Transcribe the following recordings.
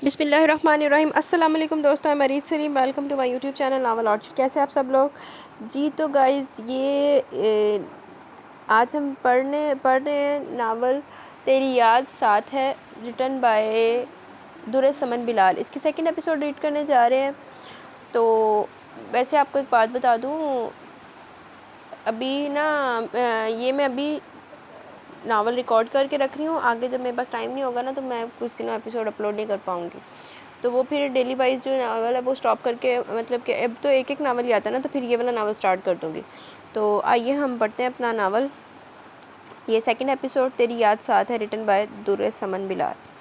بسم اللہ الرحمن الرحیم۔ السلام علیکم دوستوں، میں Reet Saleem, welcome to my YouTube channel novel Archer. کیسے آپ سب لوگ؟ جی تو گائز، یہ آج ہم پڑھ رہے ہیں ناول تیری یاد ساتھ ہے، ریٹن بائی در سمن بلال۔ اس کی سیکنڈ ایپیسوڈ ریڈ کرنے جا رہے ہیں۔ تو ویسے آپ کو ایک بات بتا دوں، ابھی نا یہ میں ابھی ناول ریکارڈ کر کے رکھ رہی ہوں، آگے جب میرے پاس ٹائم نہیں ہوگا نا تو میں کچھ دنوں ایپیسوڈ اپلوڈ نہیں کر پاؤں گی، تو وہ پھر ڈیلی وائز جو ناول ہے وہ سٹاپ کر کے، مطلب کہ اب تو ایک ناول ہی آتا ہے نا، تو پھر یہ والا ناول سٹارٹ کر دوں گی۔ تو آئیے ہم پڑھتے ہیں اپنا ناول۔ یہ سیکنڈ ایپیسوڈ تیری یاد ساتھ ہے، ریٹن بائی در سمن بلال۔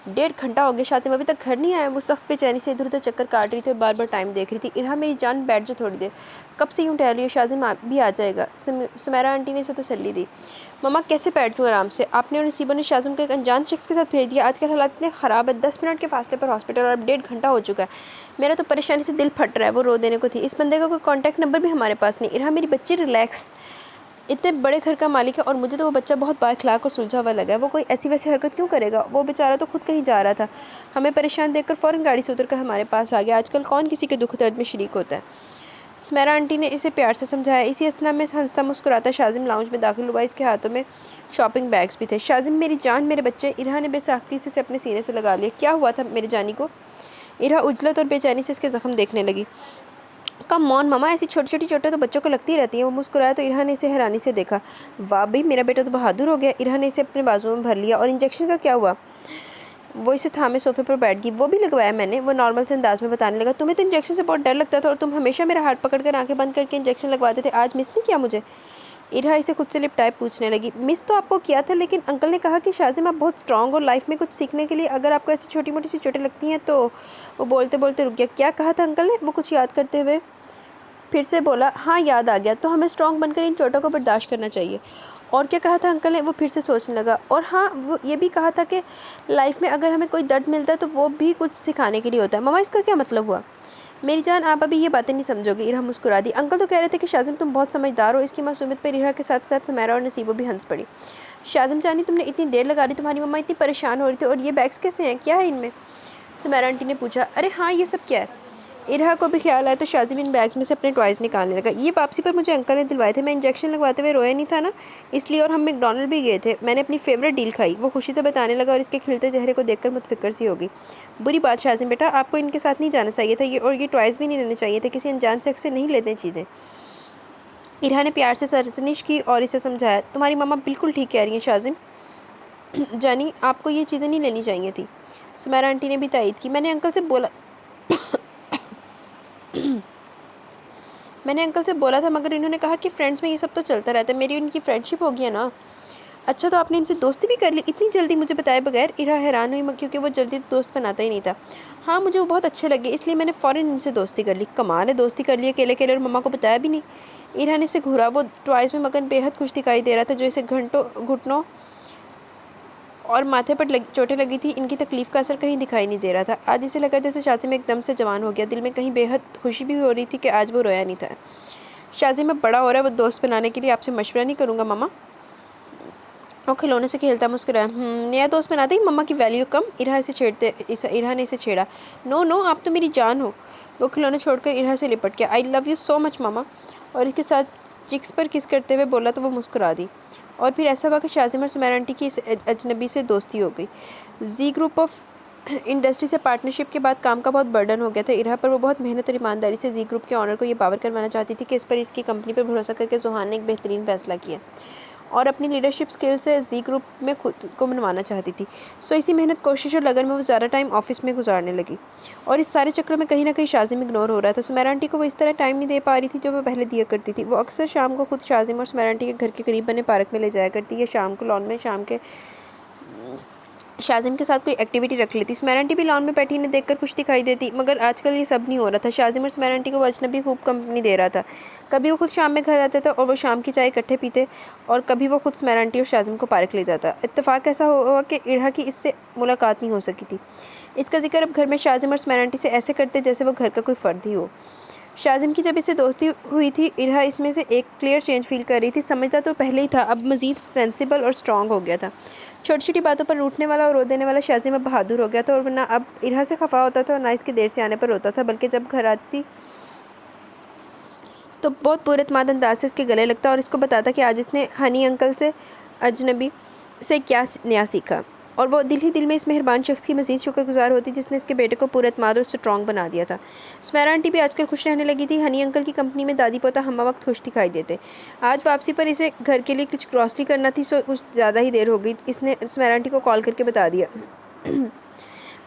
1.5 گھنٹہ ہو گیا، شاذم ابھی تک گھر نہیں آیا۔ وہ سخت بے چینی سے ادھر ادھر چکر کاٹ رہی تھی اور بار بار ٹائم دیکھ رہی تھی۔ ارہا میری جان بیٹھ جا تھوڑی دیر، کب سے یوں ٹہل رہی ہو؟ شاذم بھی آ جائے گا، سمیرا آنٹی نے اسے تسلی دی۔ مما کیسے بیٹھوں آرام سے؟ آپ نے اور نصیبہ نے شاذم کو ایک انجان شخص کے ساتھ بھیج دیا۔ آج کل حالات اتنے خراب ہے، 10 منٹ کے فاصلے پر ہاسپٹل اور اب 1.5 گھنٹہ ہو چکا ہے۔ میرا تو پریشانی سے دل پھٹ رہا ہے۔ وہ رو دینے کو تھی۔ اس بندے کا کوئی کانٹیکٹ نمبر بھی ہمارے پاس نہیں۔ ارہا میری بچی ریلیکس، اتنے بڑے گھر کا مالک ہے اور مجھے تو وہ بچہ بہت با اخلاق اور سلجھا ہوا لگا ہے۔ وہ کوئی ایسی ویسی حرکت کیوں کرے گا؟ وہ بیچارہ تو خود کہیں جا رہا تھا، ہمیں پریشان دیکھ کر فوراً گاڑی سے اتر کر ہمارے پاس آ گیا۔ آج کل کون کسی کے دکھ درد میں شریک ہوتا ہے؟ سمیرا آنٹی نے اسے پیار سے سمجھایا۔ اسی اثنا میں ہنستا مسکراتا شاذم لاؤنج میں داخل ہوا۔ اس کے ہاتھوں میں شاپنگ بیگز بھی تھے۔ شاذم میری جان، میرے بچے، ارہا نے بے ساختگی سے اسے اپنے سینے سے لگا لیا۔ کیا ہوا تھا میرے جانی کو؟ ارہا عجلت اور بے چینی سے اس کے زخم دیکھنے لگی۔ کم آن مما، ایسی چھوٹی چھوٹی چوٹیں تو بچوں کو لگتی رہتی ہیں۔ وہ مسکرایا تو ارہا نے اسے حیرانی سے دیکھا۔ واہ بھئی، میرا بیٹا تو بہادر ہو گیا۔ ارہا نے اسے اپنے بازوؤں میں بھر لیا۔ اور انجیکشن کا کیا ہوا؟ وہ اسے تھامے صوفے پر بیٹھ گئی۔ وہ بھی لگوایا میں نے، وہ نارمل سے انداز میں بتانے لگا۔ تمہیں تو انجیکشن سے بہت ڈر لگتا تھا اور تم ہمیشہ میرا ہاتھ پکڑ کر آنکھیں بند کر کے انجیکشن لگواتے تھے، آج مس نہیں کیا مجھے؟ ارہا اسے خود سے لپٹائے پوچھنے لگی۔ مس تو آپ کو کیا تھا، لیکن انکل نے کہا کہ شاذم آپ بہت اسٹرانگ اور لائف میں کچھ سیکھنے کے لیے اگر آپ کو ایسی چھوٹی موٹی سی چوٹیں لگتی ہیں تو… وہ بولتے بولتے رک گیا۔ کیا کہا تھا انکل نے؟ وہ کچھ یاد کرتے ہوئے پھر سے بولا۔ ہاں یاد آ گیا، تو ہمیں اسٹرانگ بن کر ان چوٹوں کو برداشت کرنا چاہیے۔ اور کیا کہا تھا انکل نے؟ وہ پھر سے سوچنے لگا۔ اور ہاں، وہ یہ بھی کہا تھا کہ لائف میں اگر ہمیں کوئی درد ملتا ہے تو وہ بھی کچھ سکھانے کے لیے ہوتا ہے۔ مما اس کا کیا مطلب ہوا؟ میری جان، آپ ابھی یہ باتیں نہیں سمجھو گی۔ ارہا مسکرا دی۔ انکل تو کہہ رہے تھے کہ شاذم تم بہت سمجھدار ہو۔ اس کی معصومیت پر ارہا کے ساتھ ساتھ سمیرا اور نصیبہ بھی ہنس پڑی۔ شاذم جانی، تم نے اتنی دیر لگا دی، تمہاری مما اتنی پریشان ہو رہی تھی، اور یہ بیگز کیسے ہیں؟ کیا ہے ان میں؟ سمیرا آنٹی نے پوچھا۔ ارے ہاں، یہ سب کیا ہے؟ ارہا کو بھی خیال آیا تو شاذم ان بیگز میں سے اپنے ٹوائز نکالنے لگا۔ یہ واپسی پر مجھے انکل نے دلوائے تھے، میں انجیکشن لگواتے ہوئے رویا نہیں تھا نا، اس لیے، اور ہم میک ڈونلڈ بھی گئے تھے، میں نے اپنی فیوریٹ ڈیل کھائی۔ وہ خوشی سے بتانے لگا اور اس کے کھلتے چہرے کو دیکھ کر متفکر سی ہو گئی۔ بری بات شاذم بیٹا، آپ کو ان کے ساتھ نہیں جانا چاہیے تھا، اور یہ ٹوائز بھی نہیں لینے چاہیے تھے، کسی انجان شخص سے نہیں لیتے چیزیں۔ ارہا نے پیار سے سرزنش کی اور اسے سمجھایا۔ تمہاری مما بالکل ٹھیک کہہ رہی ہیں شاذم جانی، آپ کو یہ چیزیں نہیں لینی چاہیے تھی۔ سمیرا آنٹی نے بھی تائید کی۔ میں نے انکل سے بولا تھا، مگر انہوں نے کہا کہ فرینڈز میں یہ سب تو چلتا رہتا ہے، میری ان کی فرینڈ شپ ہوگی نا۔ اچھا، تو آپ نے ان سے دوستی بھی کر لی اتنی جلدی مجھے بتائے بغیر؟ ارہا حیران ہوئی، کیونکہ وہ جلدی دوست بناتا ہی نہیں تھا۔ ہاں، مجھے وہ بہت اچھے لگے، اس لیے میں نے فوراً ان سے دوستی کر لی۔ کمال ہے، دوستی کر لی اکیلے اکیلے اور مما کو بتایا بھی نہیں۔ ارہا نے اسے گھورا۔ وہ ٹوائز میں مگن بے حد خوش دکھائی دے رہا تھا، جو اسے گھٹنوں اور ماتھے پر چوٹیں لگی تھی، ان کی تکلیف کا اثر کہیں دکھائی نہیں دے رہا تھا۔ آج اسے لگا جیسے شاذم ایک دم سے جوان ہو گیا۔ دل میں کہیں بے حد خوشی بھی ہو رہی تھی کہ آج وہ رویا نہیں تھا۔ شاذم اب بڑا ہو رہا ہے، وہ دوست بنانے کے لیے آپ سے مشورہ نہیں کروں گا مما۔ وہ کھلونے سے کھیلتا مسکرایا۔ نیا دوست بناتے ہی مما کی ویلیو کم؟ ارہا نے اسے چھیڑا۔ نو نو، آپ تو میری جان ہو۔ وہ کھلونے چھوڑ کر ارہا سے لپٹ گیا۔ آئی لو یو سو مچ مما، اور اس کے ساتھ چکس پر کس کرتے ہوئے بولا تو وہ مسکرا دی۔ اور پھر ایسا ہوا کہ شاذم اور سمیرا آنٹی کی اس اجنبی سے دوستی ہو گئی۔ زی گروپ آف انڈسٹری سے پارٹنرشپ کے بعد کام کا بہت برڈن ہو گیا تھا ارہا پر۔ وہ بہت محنت اور ایمانداری سے زی گروپ کے آنر کو یہ باور کروانا چاہتی تھی کہ اس پر اس کی کمپنی پر بھروسہ کر کے ذوحان نے ایک بہترین فیصلہ کیا، اور اپنی لیڈرشپ سکل سے زی گروپ میں خود کو منوانا چاہتی تھی۔ سو اسی محنت، کوشش اور لگن میں وہ زیادہ ٹائم آفس میں گزارنے لگی، اور اس سارے چکروں میں کہیں نہ کہیں شاذم اگنور ہو رہا تھا۔ سمیرا آنٹی کو وہ اس طرح ٹائم نہیں دے پا رہی تھی جو وہ پہلے دیا کرتی تھی۔ وہ اکثر شام کو خود شاذم اور سمیرا آنٹی کے گھر کے قریب بنے پارک میں لے جایا کرتی، یا شام کو لان میں شاذم کے ساتھ کوئی ایکٹیویٹی رکھ لیتی۔ سمیرا آنٹی بھی لان میں بیٹھی انہیں دیکھ کر خوش دکھائی دیتی، مگر آج کل یہ سب نہیں ہو رہا تھا۔ شاذم اور سمیرا آنٹی کو وہ اجنبی خوب کمپنی دے رہا تھا۔ کبھی وہ خود شام میں گھر آتا تھا اور وہ شام کی چائے اکٹھے پیتے، اور کبھی وہ خود سمیرا آنٹی اور شاذم کو پارک لے جاتا۔ اتفاق ایسا ہوا کہ ارہا کی اس سے ملاقات نہیں ہو سکی تھی۔ اس کا ذکر اب گھر میں شاذم اور سمیرا آنٹی سے ایسے کرتے جیسے وہ گھر کا کوئی فرد ہی ہو۔ شاذم کی جب اسے دوستی ہوئی تھی ارہا اس میں سے ایک کلیئر چینج فیل کر رہی تھی. سمجھتا تو پہلے ہی تھا، اب مزید سینسیبل اور اسٹرانگ ہو گیا تھا. چھوٹی چھوٹی باتوں پر روٹنے والا اور رو دینے والا شاذم اب بہادر ہو گیا تھا، اور نہ اب ارہا سے خفا ہوتا تھا اور نہ اس کے دیر سے آنے پر روتا تھا، بلکہ جب گھر آتی تھی تو بہت پر اعتماد انداز سے اس کے گلے لگتا اور اس کو بتاتا کہ آج اس نے ہنی انکل سے اجنبی سے کیا نیا سیکھا. اور وہ دل ہی دل میں اس مہربان شخص کی مزید شکر گزار ہوتی جس نے اس کے بیٹے کو پر اعتماد اور اسٹرانگ بنا دیا تھا. سمیرا آنٹی بھی آج کل خوش رہنے لگی تھی. ہنی انکل کی کمپنی میں دادی پوتا ہمہ وقت خوش دکھائی دیتے. آج واپسی پر اسے گھر کے لیے کچھ گروسری کرنا تھی، سو کچھ زیادہ ہی دیر ہو گئی. اس نے سمیرا آنٹی کو کال کر کے بتا دیا.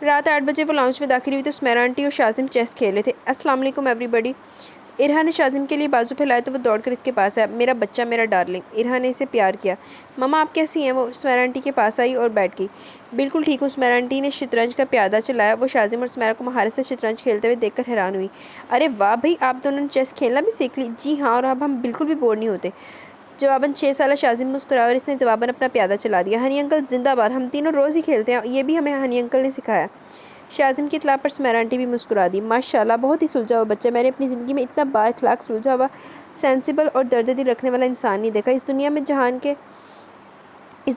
رات 8 بجے وہ لاؤنج میں داخل ہوئی تو سمیرا آنٹی اور شاذم چیس کھیل رہے تھے. السلام علیکم ایوری بڈی. ارہا نے شاذم کے لیے بازو پھیلائے تو وہ دوڑ کر اس کے پاس آیا. میرا بچہ، میرا ڈارلنگ. ارہا نے اسے پیار کیا. مما آپ کیسی ہیں؟ وہ سمیرا آنٹی کے پاس آئی اور بیٹھ گئی. بالکل ٹھیک ہوں. سمیرا آنٹی نے شطرنج کا پیادہ چلایا. وہ شاذم اور سمیرا کو مہارت سے شطرنج کھیلتے ہوئے دیکھ کر حیران ہوئی. ارے واہ بھائی، آپ دونوں نے چیس کھیلنا بھی سیکھ لی؟ جی ہاں، اور اب ہم بالکل بھی بور نہیں ہوتے. جواباً 6 سالہ شاذم مسکرایا اور اس نے جواباً اپنا پیادہ چلا دیا. ہنی انکل زندہ باد. ہم تینوں روز ہی کھیلتے ہیں، یہ بھی ہمیں ہنی انکل نے سکھایا. شاذم کی اطلاع پر سمیرا آنٹی بھی مسکرا دی. ماشاءاللہ، بہت ہی سلجھا ہوا بچہ. میں نے اپنی زندگی میں اتنا با اخلاق، سلجھا ہوا، سینسیبل اور درد دل رکھنے والا انسان نہیں دیکھا. اس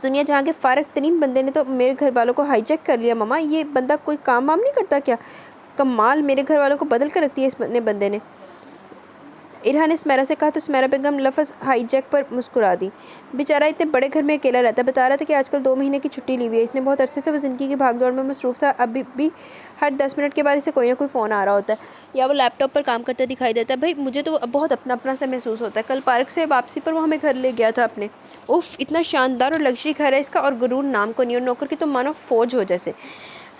دنیا جہاں کے فارغ ترین بندے نے تو میرے گھر والوں کو ہائی جیک کر لیا. مما، یہ بندہ کوئی کام وام نہیں کرتا کیا؟ کمال، میرے گھر والوں کو بدل کر رکھ دیا اس بندے نے. ارہا نے سمیرا سے کہا تو سمیرا بیگم لفظ ہائی جیک پر مسکرا دی. بیچارہ اتنے بڑے گھر میں اکیلا رہتا ہے. بتا رہا تھا کہ آج کل 2 مہینے کی چھٹی لی ہوئی ہے. اس نے بہت عرصے سے وہ زندگی کی بھاگ دوڑ میں مصروف تھا. ابھی بھی ہر 10 منٹ کے بعد اسے کوئی نہ کوئی فون آ رہا ہوتا ہے یا وہ لیپ ٹاپ پر کام کرتا دکھائی دیتا ہے. بھائی مجھے تو بہت اپنا اپنا سا محسوس ہوتا ہے. کل پارک سے واپسی پر وہ ہمیں گھر لے گیا تھا اپنے. اف، اتنا شاندار اور لگژری گھر ہے اس کا، اور غرور نام کو نہیں، اور نوکر کی تو مانو فوج ہو جیسے.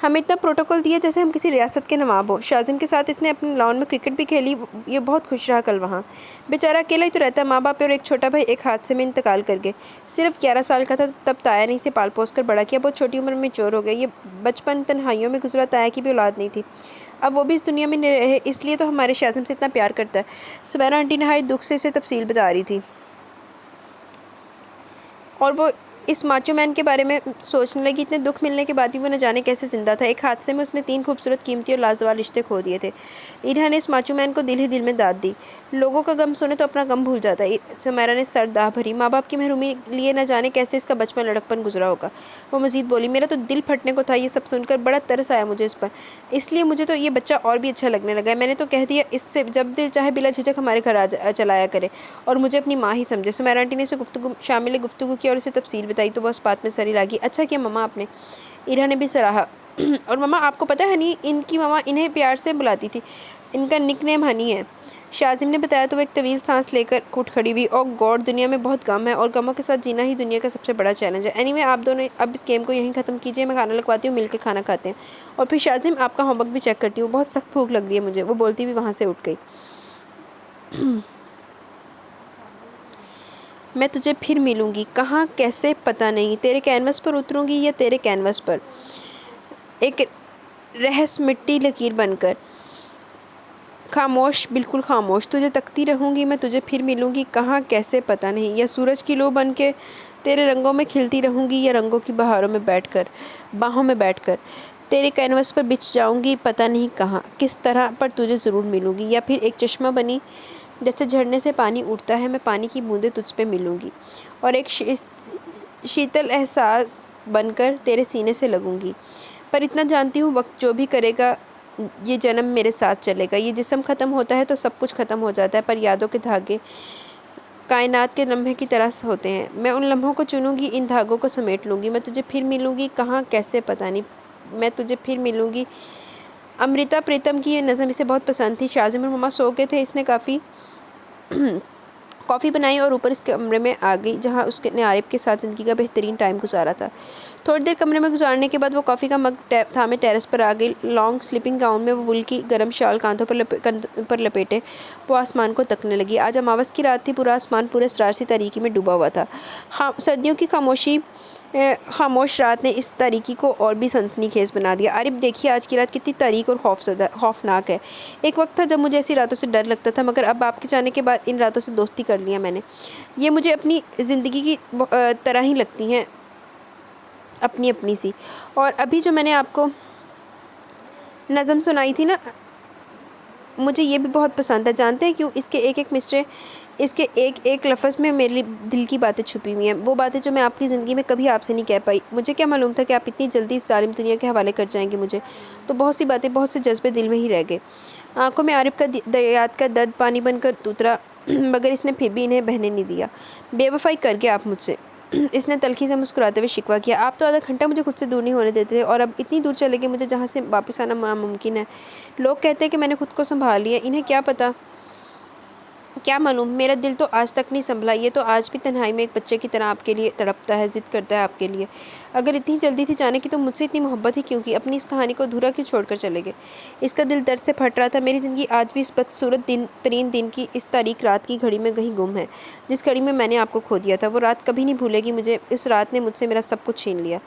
ہمیں اتنا پروٹوکول دیا جیسے ہم کسی ریاست کے نواب ہوں. شاذم کے ساتھ اس نے اپنے لان میں کرکٹ بھی کھیلی. یہ بہت خوش رہا کل وہاں. بیچارہ اکیلا ہی تو رہتا ہے. ماں باپ اور ایک چھوٹا بھائی ایک حادثے میں انتقال کر گئے. صرف 11 سال کا تھا تب تایا نے اسے پال پوس کر بڑا کیا. بہت چھوٹی عمر میں چور ہو گیا. یہ بچپن تنہائیوں میں گزرا. تایا کی بھی اولاد نہیں تھی. اب وہ بھی اس دنیا میں نہیں رہے، اس لیے تو ہمارے شاذم سے اتنا پیار کرتا ہے. سمیرا آنٹی نہایت دکھ سے اسے تفصیل بتا رہی تھی. اور وہ اس ماچو مین کے بارے میں سوچنے لگی. اتنے دکھ ملنے کے بعد بھی وہ نہ جانے کیسے زندہ تھا. ایک حادثے میں اس نے 3 خوبصورت، قیمتی اور لازوال رشتے کھو دیے تھے. ارہا نے اس ماچو مین کو دل ہی دل میں داد دی. لوگوں کا غم سنے تو اپنا غم بھول جاتا ہے. سمیرا نے سر داہ بھری. ماں باپ کی محرومی لیے نہ جانے کیسے اس کا بچپن لڑکپن گزرا ہوگا. وہ مزید بولی. میرا تو دل پھٹنے کو تھا یہ سب سن کر. بڑا ترس آیا مجھے اس پر. اس لیے مجھے تو یہ بچہ اور بھی اچھا لگنے لگا ہے. میں نے تو کہہ دیا اس سے جب دل چاہے بلا جھجک ہمارے گھر چلایا کرے اور مجھے اپنی ماں ہی سمجھے. سمیرا آنٹی نے اسے شامل گفتگو کی اور اسے تفصیل بتائی تو وہ اس بات میں سری لاگی. اچھا کیا مما آپ نے. ارہا نے بھی سراہا. اور مما آپ کو پتہ ہے ہنی، ان کی مما انہیں پیار سے بلاتی تھی. ان کا نک نیم ہنی ہے. شاذم نے بتایا تو وہ ایک طویل سانس لے کر اٹھ کھڑی ہوئی. اوہ گاڈ، دنیا میں بہت غم ہے اور غموں کے ساتھ جینا ہی دنیا کا سب سے بڑا چیلنج ہے. اینی وے، آپ دونوں اب اس گیم کو یہیں ختم کیجئے. میں کھانا لگواتی ہوں، مل کے کھانا کھاتے ہیں. اور پھر شاذم، آپ کا ہوم ورک بھی چیک کرتی ہوں. بہت سخت بھوک لگ رہی ہے مجھے. وہ بولتی ہوئی وہاں سے اٹھ گئی. میں تجھے پھر ملوں گی. کہاں، کیسے، پتہ نہیں. تیرے کینوس پر اتروں گی یا تیرے کینوس پر ایک رہس مٹی لکیر بن کر. خاموش، بالکل خاموش. تجھے تکتی رہوں گی. میں تجھے پھر ملوں گی. کہاں، کیسے، پتہ نہیں. یا سورج کی لو بن کے تیرے رنگوں میں کھلتی رہوں گی، یا رنگوں کی باہوں میں بیٹھ کر تیرے کینوس پر بچھ جاؤں گی. پتہ نہیں کہاں، کس طرح، پر تجھے ضرور ملوں گی. یا پھر ایک چشمہ بنی جیسے جھرنے سے پانی اٹھتا ہے، میں پانی کی بوندیں تجھ پہ ملوں گی اور ایک شیتل احساس بن کر تیرے سینے سے لگوں گی. پر اتنا جانتی ہوں، وقت جو بھی کرے گا یہ جنم میرے ساتھ چلے گا. یہ جسم ختم ہوتا ہے تو سب کچھ ختم ہو جاتا ہے، پر یادوں کے دھاگے کائنات کے لمحے کی طرح ہوتے ہیں. میں ان لمحوں کو چنوں گی، ان دھاگوں کو سمیٹ لوں گی. میں تجھے پھر ملوں گی. کہاں، کیسے، پتہ نہیں. میں تجھے پھر ملوں گی. امرتا پریتم کی یہ نظم اسے بہت پسند تھی. شاذم اور مما سو گئے تھے. اس نے کافی بنائی اور اوپر اس کمرے میں آ گئی جہاں اس نے عارف کے ساتھ زندگی کا بہترین ٹائم گزارا تھا. تھوڑی دیر کمرے میں گزارنے کے بعد وہ کافی کا مگ تھامے ٹیرس پر آ گئی. لانگ سلیپنگ گاؤن میں وہ وول کی گرم شال کاندھوں پر لپیٹے وہ آسمان کو تکنے لگی. آج اماوس کی رات تھی. پورا آسمان پورے اسرار سی تاریکی میں ڈوبا ہوا تھا. سردیوں کی خاموش رات نے اس تاریکی کو اور بھی سنسنی خیز بنا دیا. عارف دیکھیے، آج کی رات کتنی تاریک اور خوفناک ہے. ایک وقت تھا جب مجھے ایسی راتوں سے ڈر لگتا تھا، مگر اب آپ کے جانے کے بعد ان راتوں سے دوستی کر لیا میں نے. یہ مجھے اپنی زندگی کی طرح ہی لگتی ہیں، اپنی سی. اور ابھی جو میں نے آپ کو نظم سنائی تھی نا، مجھے یہ بھی بہت پسند ہے. جانتے ہیں کیوں؟ اس کے ایک ایک مصرے، اس کے ایک ایک لفظ میں میرے دل کی باتیں چھپی ہوئی ہیں، وہ باتیں جو میں آپ کی زندگی میں کبھی آپ سے نہیں کہہ پائی. مجھے کیا معلوم تھا کہ آپ اتنی جلدی اس ظالم دنیا کے حوالے کر جائیں گے مجھے. تو بہت سی باتیں، بہت سے جذبے دل میں ہی رہ گئے. آنکھوں میں عارف کا یاد کا درد پانی بن کر اترا، مگر اس نے پھر بھی انہیں بہنے نہیں دیا. بے وفائی کر گیا آپ مجھ سے. اس نے تلخی سے مسکراتے ہوئے شکوہ کیا. آپ تو آدھا گھنٹہ مجھے خود سے دور نہیں ہونے دیتے تھے، اور اب اتنی دور چلے گئے مجھے جہاں سے واپس آنا ناممکن ہے. لوگ کہتے ہیں کہ میں نے خود کو سنبھال لیا، انہیں کیا پتہ، کیا معلوم. میرا دل تو آج تک نہیں سنبھلا. یہ تو آج بھی تنہائی میں ایک بچے کی طرح آپ کے لیے تڑپتا ہے، ضد کرتا ہے آپ کے لیے. اگر اتنی جلدی تھی جانے کی تو مجھ سے اتنی محبت ہی کیوں کی؟ اپنی اس کہانی کو ادھورا کیوں چھوڑ کر چلے گئے؟ اس کا دل درد سے پھٹ رہا تھا. میری زندگی آج بھی اس بدصورت ترین دن کی اس تاریک رات کی گھڑی میں کہیں گم ہے، جس گھڑی میں نے آپ کو کھو دیا تھا. وہ رات کبھی نہیں بھولے گی مجھے. اس رات نے مجھ سے میرا سب کچھ چھین لیا.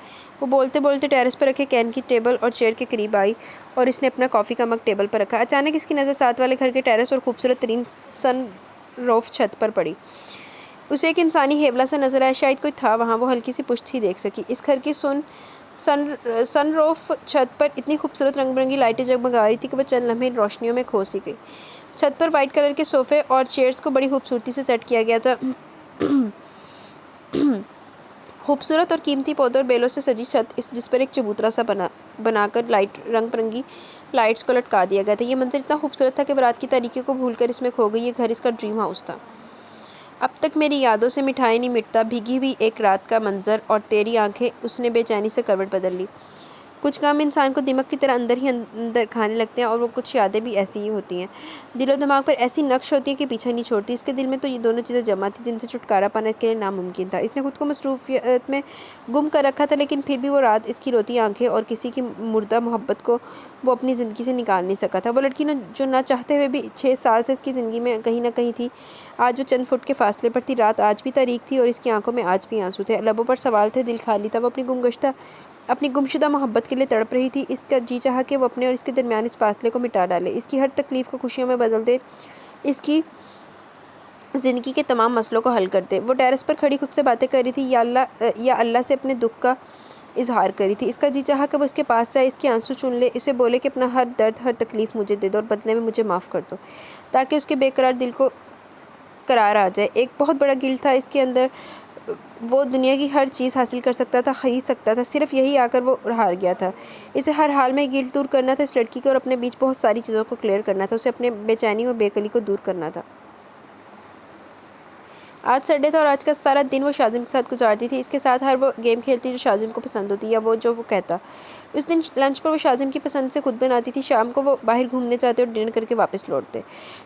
وہ بولتے بولتے ٹیرس پر رکھے کین کی ٹیبل اور چیئر کے قریب آئی، اور اس نے اپنا کافی کا مگ ٹیبل پر رکھا. اچانک اس کی نظر ساتھ والے گھر کے ٹیرس اور خوبصورت ترین سن روف چھت پر پڑی. اسے ایک انسانی ہیولا سا نظر آیا. شاید کوئی تھا وہاں. وہ ہلکی سی پشت ہی دیکھ سکی. اس گھر کی سن روف چھت پر اتنی خوبصورت رنگ برنگی لائٹیں جگمگا رہی تھی کہ وہ چند لمحے روشنیوں میں کھو سی گئی. چھت پر وائٹ کلر کے صوفے اور چیئرز کو بڑی خوبصورتی سے سیٹ کیا گیا تھا. خوبصورت اور قیمتی پودوں اور بیلوں سے سجی چھت، جس پر ایک چبوترا سا بنا کر رنگ برنگی لائٹس کو لٹکا دیا گیا تھا. یہ منظر اتنا خوبصورت تھا کہ رات کی تاریکی کو بھول کر اس میں کھو گئی. یہ گھر اس کا ڈریم ہاؤس تھا. اب تک میری یادوں سے مٹھائی نہیں مٹتا. بھیگی ہوئی ایک رات کا منظر اور تیری آنکھیں. اس نے بے چینی سے کروٹ بدل لی. کچھ کام انسان کو دماغ کی طرح اندر ہی اندر کھانے لگتے ہیں، اور وہ کچھ یادیں بھی ایسی ہی ہوتی ہیں. دل و دماغ پر ایسی نقش ہوتی ہیں کہ پیچھا نہیں چھوڑتی. اس کے دل میں تو یہ دونوں چیزیں جمع تھیں جن سے چھٹکارا پانا اس کے لیے ناممکن تھا. اس نے خود کو مصروفیت میں گم کر رکھا تھا، لیکن پھر بھی وہ رات، اس کی روتی آنکھیں اور کسی کی مردہ محبت کو وہ اپنی زندگی سے نکال نہیں سکا تھا. وہ لڑکی جو نہ چاہتے ہوئے بھی 6 سال سے اس کی زندگی میں کہیں نہ کہیں تھی، آج وہ چند فٹ کے فاصلے پر تھی. رات آج بھی تاریک تھی اور اس کی آنکھوں میں آج بھی آنسو تھے. لبوں پر سوال تھے، دل خالی تھا. وہ اپنی گمشدہ محبت کے لیے تڑپ رہی تھی. اس کا جی چاہا کہ وہ اپنے اور اس کے درمیان اس فاصلے کو مٹا ڈالے، اس کی ہر تکلیف کو خوشیوں میں بدل دے، اس کی زندگی کے تمام مسئلوں کو حل کر دے. وہ ٹیرس پر کھڑی خود سے باتیں کر رہی تھی، یا اللہ سے اپنے دکھ کا اظہار کر رہی تھی. اس کا جی چاہا کہ وہ اس کے پاس جائے، اس کے آنسو چن لے، اسے بولے کہ اپنا ہر درد، ہر تکلیف مجھے دے دو اور بدلے میں مجھے معاف کر دو، تاکہ اس کے بے قرار دل کو قرار آ جائے. ایک بہت بڑا گلٹ تھا اس کے اندر. وہ دنیا کی ہر چیز حاصل کر سکتا تھا، خرید سکتا تھا، صرف یہی آ کر وہ ہار گیا تھا. اسے ہر حال میں گلٹ دور کرنا تھا اس لڑکی کو، اور اپنے بیچ بہت ساری چیزوں کو کلیئر کرنا تھا. اسے اپنے بے چینی اور بے قلی کو دور کرنا تھا. آج سنڈے تھا اور آج کا سارا دن وہ شاذم کے ساتھ گزارتی تھی. اس کے ساتھ ہر وہ گیم کھیلتی جو شاذم کو پسند ہوتی، یا جو وہ کہتا. اس دن لنچ پر وہ شاذم کی پسند سے خود بناتی تھی. شام کو وہ باہر گھومنے جاتے اور ڈنر کر کے واپس لوٹتے.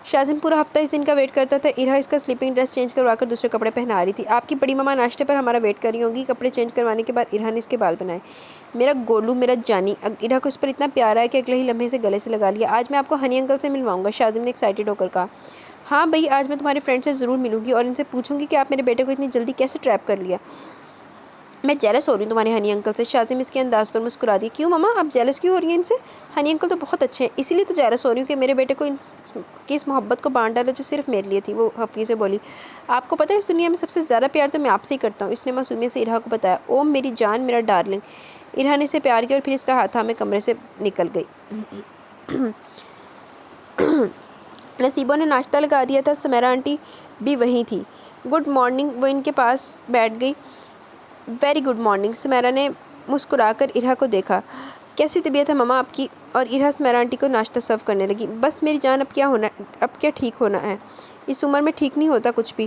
شاذم پورا ہفتہ اس دن کا ویٹ کرتا تھا. ارہا اس کا سلیپنگ ڈریس چینج کروا کر دوسرے کپڑے پہنا رہی تھی. آپ کی بڑی ماما ناشتے پر ہمارا ویٹ کر رہی ہوں گی. کپڑے چینج کروانے کے بعد ارہا نے اس کے بال بنائے. میرا گولو، میرا جانی. ارہا کو اس پر اتنا پیار آیا کہ اگلے ہی لمحے سے گلے سے لگا لیا. آج میں آپ کو ہنی انکل سے ملواؤں گا، شاذم نے ایکسائٹیڈ ہو کر کہا. ہاں بھئی، آج میں تمہارے فرینڈ سے ضرور ملوں گی اور ان سے پوچھوں گی کہ آپ میرے بیٹے کو اتنی جلدی کیسے ٹریپ کر لیا. میں جیلس ہو رہی ہوں تمہارے ہنی انکل سے. شاذم اس کے انداز پر مسکرا دی. کیوں ماما، آپ جیلس کیوں ہو رہی ہیں ان سے؟ ہنی انکل تو بہت اچھے ہیں، اسی لیے تو جیلس ہو رہی ہوں کہ میرے بیٹے کو اس محبت کو بانٹ ڈالا جو صرف میرے لیے تھی. وہ خفگی سے بولی. آپ کو پتہ ہے اس دنیا میں سب سے زیادہ پیار تو میں آپ سے ہی کرتا ہوں، اس نے معصومیت سے ارہا کو بتایا. او میری جان، میرا ڈارلنگ. ارہا نے اسے پیار کیا اور پھر اس کا ہاتھ تھامے کمرے سے نکل گئی. نصیبوں نے ناشتہ لگا دیا تھا. سمیرا آنٹی بھی وہیں تھی. Good morning. وہ ان کے پاس بیٹھ گئی. Very good morning. سمیرا نے مسکرا کر ارہا کو دیکھا. کیسی طبیعت ہے ماما آپ کی؟ اور ارہا سمیرا آنٹی کو ناشتہ سرو کرنے لگی. بس میری جان، اب کیا ٹھیک ہونا ہے؟ اس عمر میں ٹھیک نہیں ہوتا کچھ بھی،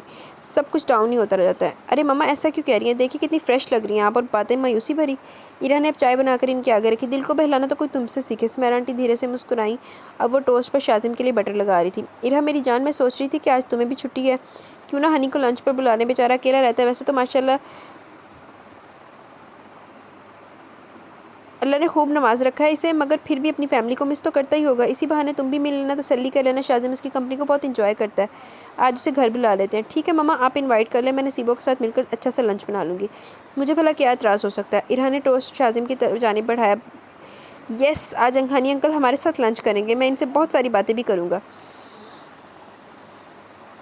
سب کچھ ڈاؤن ہی ہوتا رہ جاتا ہے. ارے ماما ایسا کیوں کہہ رہی ہیں؟ دیکھیے کتنی فریش لگ رہی ہیں آپ، اور باتیں مایوسی بھری. ارہا نے اب چائے بنا کر ان کے آگے رکھی. دل کو بہلانا تو کوئی تم سے سیکھے. سمیرا آنٹی دھیرے سے مسکرائیں. اب وہ ٹوسٹ پر شاذم کے لیے بٹر لگا رہی تھی. ارہا میری جان، میں سوچ رہی تھی کہ آج تمہیں بھی چھٹی ہے، کیوں نہ ہنی کو لنچ پر بلا لیں؟ بیچارہ اکیلا رہتا ہے. ویسے تو ماشاءاللہ اللہ نے خوب نواز رکھا ہے اسے، مگر پھر بھی اپنی فیملی کو مس تو کرتا ہی ہوگا. اسی بہانے تم بھی مل لینا، تسلی کر لینا. شاذم اس کی کمپنی کو بہت انجوائے کرتا ہے. آج اسے گھر بلا لیتے ہیں. ٹھیک ہے ماما، آپ انوائٹ کر لیں. میں نصیبوں کے ساتھ مل کر اچھا سا لنچ بنا لوں گی. مجھے بھلا کیا اعتراض ہو سکتا ہے؟ ارہا نے ٹوسٹ شاذم کی جانب بڑھایا. یس، آج ہنی انکل ہمارے ساتھ لنچ کریں گے. میں ان سے بہت ساری باتیں بھی کروں گا.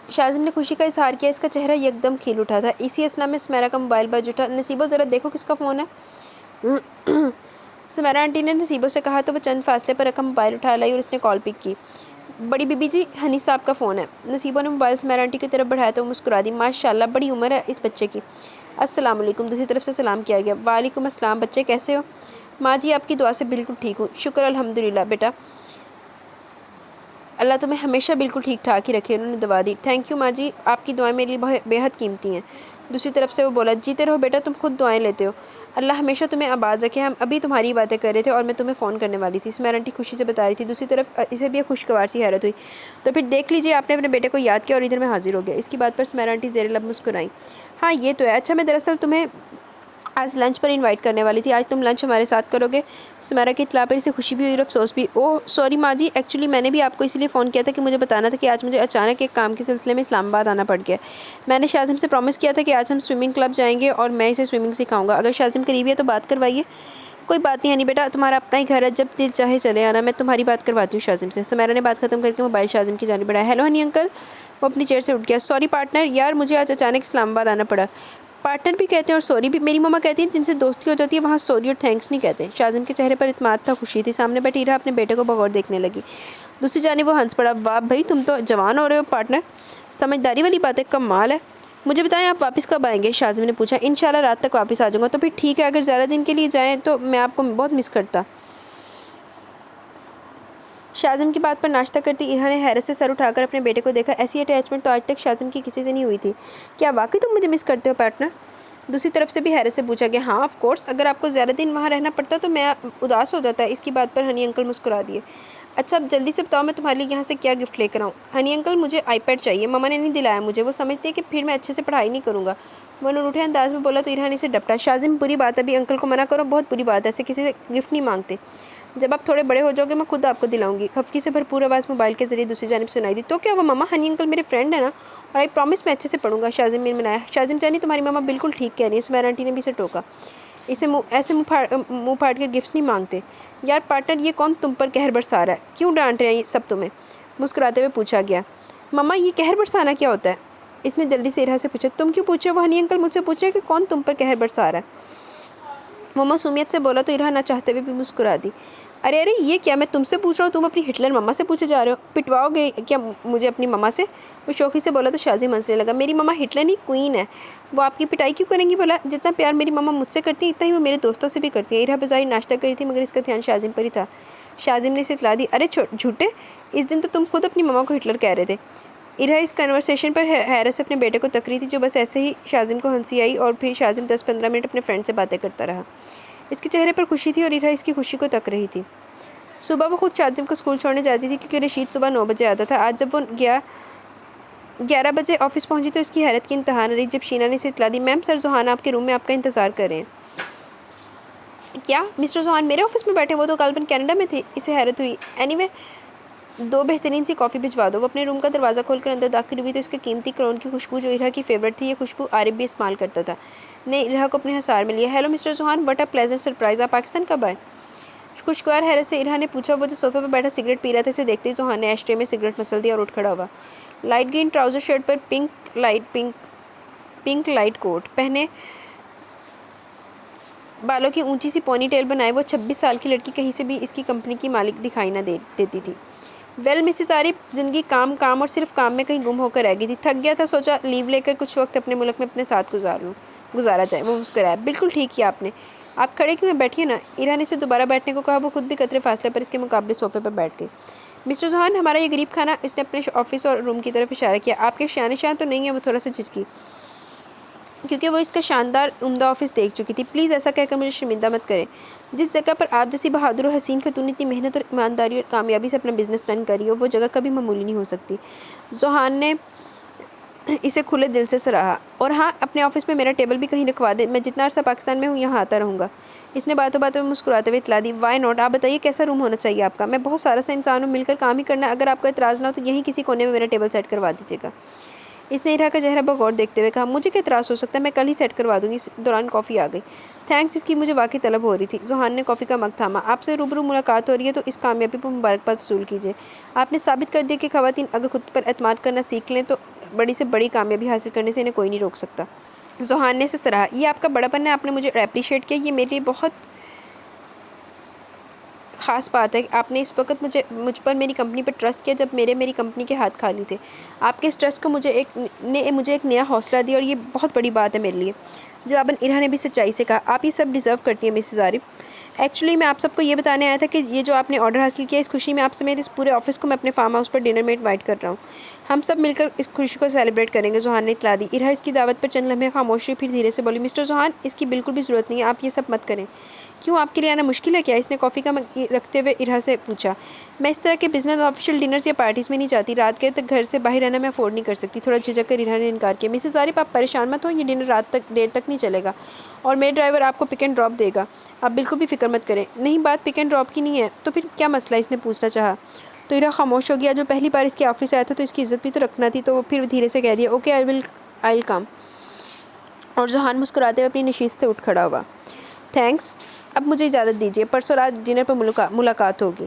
شاذم نے خوشی کا اظہار کیا. اس کا چہرہ یکدم کھل اٹھا تھا. اسی اثنا میں سمیرا کا موبائل بج اٹھا. نصیبو ذرا دیکھو کس کا فون ہے. سمیرا آنٹی نے نصیبو سے کہا تو وہ چند فاصلے پر رکھا موبائل اٹھا لائی اور اس نے کال پک کی. بڑی بی بی جی ہنی صاحب کا فون ہے۔ نصیبہ نے موبائل سے میرا آنٹی کی طرف بڑھایا تو وہ مسکرا دی۔ ماشاءاللہ بڑی عمر ہے اس بچے کی۔ السلام علیکم، دوسری طرف سے سلام کیا گیا۔ وعلیکم السلام، بچے کیسے ہو؟ ماں جی آپ کی دعا سے بالکل ٹھیک ہوں، شکر الحمدللہ بیٹا، اللہ تمہیں ہمیشہ بالکل ٹھیک ٹھاک ہی رکھے، انہوں نے دعا دی۔ تھینک یو ماں جی، آپ کی دعائیں میرے لیے بے حد قیمتی ہیں۔ دوسری طرف سے وہ بولا، جیتے رہو بیٹا، تم خود دعائیں لیتے ہو، اللہ ہمیشہ تمہیں آباد رکھے، ہم ابھی تمہاری باتیں کر رہے تھے اور میں تمہیں فون کرنے والی تھی، اسمیرا آنٹی خوشی سے بتا رہی تھی۔ دوسری طرف اسے بھی ایک خوشگوار سی حیرت ہوئی، تو پھر دیکھ لیجیے آپ نے اپنے بیٹے کو یاد کیا اور ادھر میں حاضر ہو گیا۔ اس کی بات پر اسمیرا آنٹی زیر لب مسکرائیں۔ ہاں یہ تو ہے، اچھا میں دراصل تمہیں آج لنچ پر انوائٹ کرنے والی تھی، آج تم لنچ ہمارے ساتھ کرو گے؟ سمیرا کی اطلاع پر اسے خوشی بھی ہوئی اور افسوس بھی۔ اوہ سوری ماں جی، ایکچولی میں نے بھی آپ کو اس لیے فون کیا تھا کہ مجھے بتانا تھا کہ آج مجھے اچانک ایک کام کے سلسلے میں اسلام آباد آنا پڑ گیا۔ میں نے شاذم سے پرومس کیا تھا کہ آج ہم سوئمنگ کلب جائیں گے اور میں اسے سوئمنگ سکھاؤں گا، اگر شاذم قریب ہے تو بات کروائیے۔ کوئی بات نہیں ہنی بیٹا، تمہارا اپنا ہی گھر ہے، جب دل چاہے چلے آنا، میں تمہاری بات کرواتی ہوں شاذم سے۔ سمیرا نے بات ختم کر کے موبائل شاذم کی جانب بڑھایا۔ ہیلو ہنی انکل، وہ اپنی چیئر سے اٹھ گیا۔ سوری پارٹنر، یار مجھے آج اچانک اسلام آباد آنا پڑا۔ پارٹنر بھی کہتے ہیں اور سوری بھی، میری ماما کہتی ہیں جن سے دوستی ہو جاتی ہے وہاں سوری اور تھینکس نہیں کہتے۔ شاذم کے چہرے پر اعتماد تھا، خوشی تھی، سامنے بیٹھی رہا اپنے بیٹے کو بغور دیکھنے لگی۔ دوسری جانب وہ ہنس پڑا۔ واہ بھائی تم تو جوان ہو رہے ہو پارٹنر، سمجھداری والی بات ہے، کمال ہے۔ مجھے بتائیں آپ واپس کب آئیں گے؟ شاذم نے پوچھا۔ انشاءاللہ رات تک واپس آ جاؤں گا۔ تو پھر ٹھیک ہے، اگر زیادہ دن کے لیے جائیں تو میں آپ کو بہت مس کرتا۔ شاذم کی بات پر ناشتہ کرتی ارہا نے حیرت سے سر اٹھا کر اپنے بیٹے کو دیکھا، ایسی اٹیچمنٹ تو آج تک شاذم کی کسی سے نہیں ہوئی تھی۔ کیا واقعی تم مجھے مس کرتے ہو پارٹنر؟ دوسری طرف سے بھی حیرت سے پوچھا گیا۔ ہاں آف کورس، اگر آپ کو زیادہ دن وہاں رہنا پڑتا تو میں اداس ہو جاتا ہے۔ اس کی بات پر ہنی انکل مسکرا دیے۔ اچھا اب جلدی سے بتاؤ میں تمہارے لیے یہاں سے کیا گفٹ لے کر آؤں؟ ہنی انکل مجھے آئی پیڈ چاہیے، ماما نے نہیں دلایا مجھے، وہ سمجھتے ہیں کہ پھر میں اچھے سے پڑھائی نہیں کروں گا، وہ روٹھے انداز میں بولا تو ارہا نے اسے ڈپٹا۔ شاذم بری بات ہے، ابھی انکل کو منع کرو، بہت بری بات ہے، ایسے کسی سے گفٹ نہیں مانگتے، جب آپ تھوڑے بڑے ہو جاؤ گے میں خود آپ کو دلاؤں گی۔ خفگی سے بھرپور آواز موبائل کے ذریعے دوسری جانب سنائی دی۔ تو کیا وہ ماما، ہنی انکل میرے فرینڈ ہیں نا، اور آئی پرومس میں اچھے سے پڑھوں گا، شاذم نے منایا۔ شاذم جانی تمہاری ماما بالکل ٹھیک کہہ رہی ہیں، سمیرا آنٹی نے بھی اسے ٹوکا، اسے ایسے منہ پھاڑ کے گفٹس نہیں مانگتے۔ یار پارٹنر یہ کون تم پر قہر برسا رہا ہے، کیوں ڈانٹ رہے ہیں یہ سب تمہیں؟ مسکراتے ہوئے پوچھا گیا۔ ماما یہ قہر برسانا کیا ہوتا ہے؟ اس نے جلدی سے ارہا سے پوچھا۔ تم کیوں پوچھ رہے ہو؟ وہ ہنی انکل مجھ سے پوچھ رہے ہیں کہ کون تم پر قہر برسا رہا ہے؟ وہ معصومیت سے بولا تو ارہا نہ چاہتے ہوئے بھی مسکرا دی۔ ارے یہ کیا، میں تم سے پوچھ رہا ہوں، تم اپنی ہٹلر ماما سے پوچھے جا رہے ہو؟ پٹواؤ گے کیا مجھے اپنی ماما سے؟ وہ شوخی سے بولا تو شاذم ہنسنے لگا۔ میری ماما ہٹلر نہیں کوئین ہے، وہ آپ کی پٹائی کیوں کریں گی بولا؟ جتنا پیار میری ماما مجھ سے کرتی ہے اتنا ہی وہ میرے دوستوں سے بھی کرتی ہے۔ ارہا بظاہر ناشتہ کری تھی مگر اس کا دھیان شاذم پر ہی تھا۔ شاذم نے اسے اطلاع دی۔ ارے جھوٹے، اس دن تو تم خود اپنی ماما کو ہٹلر کہہ رہے تھے۔ ارہا اس کنورسیشن پر حیرت سے اپنے بیٹے کو تک رہی تھی، جو بس ایسے ہی شاذم کو ہنسی آئی اور پھر شاذم 10-15 منٹ اپنے فرینڈ سے باتیں کرتا رہا۔ اس کے چہرے پر خوشی تھی اور ارہا اس کی خوشی کو تک رہی تھی۔ صبح وہ خود شاذم کو اسکول چھوڑنے جاتی تھی کیونکہ رشید صبح 9 بجے آتا تھا۔ آج جب وہ 11 بجے آفس پہنچی تو اس کی حیرت کی انتہا نہ رہی جب شینا نے اسے اطلاع دی، میم سر زوہان آپ کے روم میں آپ کا انتظار کر رہے ہیں۔ کیا مسٹر زوہان میرے آفس میں بیٹھے؟ وہ تو غالباً کینیڈا میں تھے، اسے حیرت ہوئی۔ اینی وے 2 بہترین سی کافی بھجوا دو۔ وہ اپنے روم کا دروازہ کھول کر اندر داخل ہوئی تو اس کے قیمتی کلون کی خوشبو جو ارہا کی فیورٹ تھی، یہ خوشبو عارف بھی استعمال کرتا تھا، نے ارہا کو اپنے حصار میں لیا۔ Hello mister Zohan, what a pleasant surprise, آپ پاکستان کب آئے؟ خوشگوار حیرت سے ارہا نے پوچھا۔ وہ جو صوفے پر بیٹھا سگریٹ پی رہا تھا اسے دیکھتے ہی زوہان نے ایش ٹرے میں سگریٹ مسل دیا اور اٹھ کھڑا ہوا۔ لائٹ گرین ٹراؤزر شرٹ پر پنک لائٹ کوٹ پہنے، بالوں کی اونچی سی پونی ٹیل بنائے وہ 26 سال کی لڑکی کہیں سے بھی اس کی کمپنی کی مالک دکھائی نہ دیتی تھی۔ ویل مسز عارف، زندگی کام اور صرف کام میں کہیں گم ہو کر رہ گئی تھی، تھک گیا تھا، سوچا لیو لے کر کچھ وقت اپنے ملک میں اپنے ساتھ گزارا جائے۔ وہ مسکرایا۔ بالکل ٹھیک کیا آپ نے، آپ کھڑے کیوں ہیں، بیٹھیے نا۔ ارہا نے اسے دوبارہ بیٹھنے کو کہا، وہ خود بھی قطرے فاصلے پر اس کے مقابلے صوفے پر بیٹھ گئی۔ مسٹر زوہان ہمارا یہ غریب کھانا، اس نے اپنے آفس اور روم کی طرف اشارہ کیا، آپ کے شان تو نہیں ہے؟ وہ تھوڑا سا جھجکی کیونکہ وہ اس کا شاندار عمدہ آفس دیکھ چکی تھی۔ پلیز ایسا کہہ کر مجھے شرمندہ مت کریں، جس جگہ پر آپ جیسی بہادر اور حسین خاتون اتنی محنت اور ایمانداری اور کامیابی سے اپنا بزنس رن کر رہی ہو، وہ جگہ کبھی معمولی نہیں ہو سکتی۔ زوہان نے اسے کھلے دل سے سراہا۔ اور ہاں اپنے آفس میں میرا ٹیبل بھی کہیں رکھوا دیں، میں جتنا عرصہ پاکستان میں ہوں یہاں آتا رہوں گا۔ اس نے باتوں میں مسکراتے ہوئے اطلاع دی۔ وائی ناٹ، آپ بتائیے کیسا روم ہونا چاہیے آپ کا؟ میں بہت سارا سا انسان ہوں، مل کر کام ہی کرنا ہے، اگر آپ کو اعتراض نہ ہو تو یہیں کسی کونے میں میرا ٹیبل سیٹ کروا دیجیے گا۔ اس نے ارہا کا چہرہ بغور دیکھتے ہوئے کہا، مجھے کیا اعتراض ہو سکتا ہے، میں کل ہی سیٹ کروا دوں گی۔ اس دوران کافی آ گئی۔ تھینکس، اس کی مجھے واقعی طلب ہو رہی تھی۔ زوہان نے کافی کا مگ تھاما۔ آپ سے روبرو ملاقات ہو رہی ہے تو اس کامیابی پر مبارکباد وصول کیجیے۔ آپ نے ثابت کر دیا کہ خواتین اگر خود پر اعتماد کرنا سیکھ لیں تو بڑی سے بڑی کامیابی حاصل کرنے سے انہیں کوئی نہیں روک سکتا۔ زوہان نے اسے سراہا۔ یہ آپ کا بڑا پن ہے، آپ نے مجھے اپریشیٹ کیا، یہ میرے لیے بہت خاص بات ہے کہ آپ نے اس وقت مجھ پر میری کمپنی پر ٹرسٹ کیا جب میری کمپنی کے ہاتھ خالی تھے۔ آپ کے اس ٹرسٹ کو مجھے ایک نیا حوصلہ دیا اور یہ بہت بڑی بات ہے میرے لیے۔ جواباً ارہا نے بھی سچائی سے کہا، آپ یہ سب ڈیزرو کرتی ہیں مسز عارف۔ ایکچولی میں آپ سب کو یہ بتانے آیا تھا کہ یہ جو آپ نے آرڈر حاصل کیا، اس خوشی میں آپ سمیت اس پورے آفس کو میں اپنے فارم ہاؤس پر ڈنر میں انوائٹ کر رہا ہوں۔ ہم سب مل کر اس خوشی کو سیلیبریٹ کریں گے، ذوحان نے اطلاع دی۔ ارہا اس کی دعوت پر چند لمحے خاموش رہی، پھر دھیرے سے بولی، مسٹر ذوحان، اس کی بالکل بھی ضرورت نہیں ہے، آپ یہ سب مت کریں۔ کیوں، آپ کے لیے آنا مشکل ہے کیا؟ اس نے کافی کا مگ رکھتے ہوئے ارہا سے پوچھا۔ میں اس طرح کے بزنس آفیشیل ڈنرز یا پارٹیز میں نہیں جاتی، رات گئے تک گھر سے باہر رہنا میں افورڈ نہیں کر سکتی۔ تھوڑا جھجک کر ارہا نے انکار کیا۔ مسز عارف، آپ پریشان مت ہوں، یہ ڈنر رات تک دیر تک نہیں چلے گا اور میرا ڈرائیور آپ کو پک اینڈ ڈراپ دے گا، آپ بالکل بھی فکر مت کریں۔ نہیں، بات پک اینڈ ڈراپ کی نہیں ہے تو پھر کیا مسئلہ، اس نے پوچھنا چاہا تو ارہا خاموش ہو گیا۔ جو پہلی بار اس کے آفس آیا تھا تو اس کی عزت بھی تو رکھنا تھی، تو وہ پھر دھیرے سے کہہ دیا، اوکے آئی ول کم، اور ذوحان مسکراتے ہوئے اپنی نشست سے اٹھ کھڑا ہوا۔ تھینکس، اب مجھے اجازت دیجیے، پرسوں رات ڈنر پر ملاقات ہوگی۔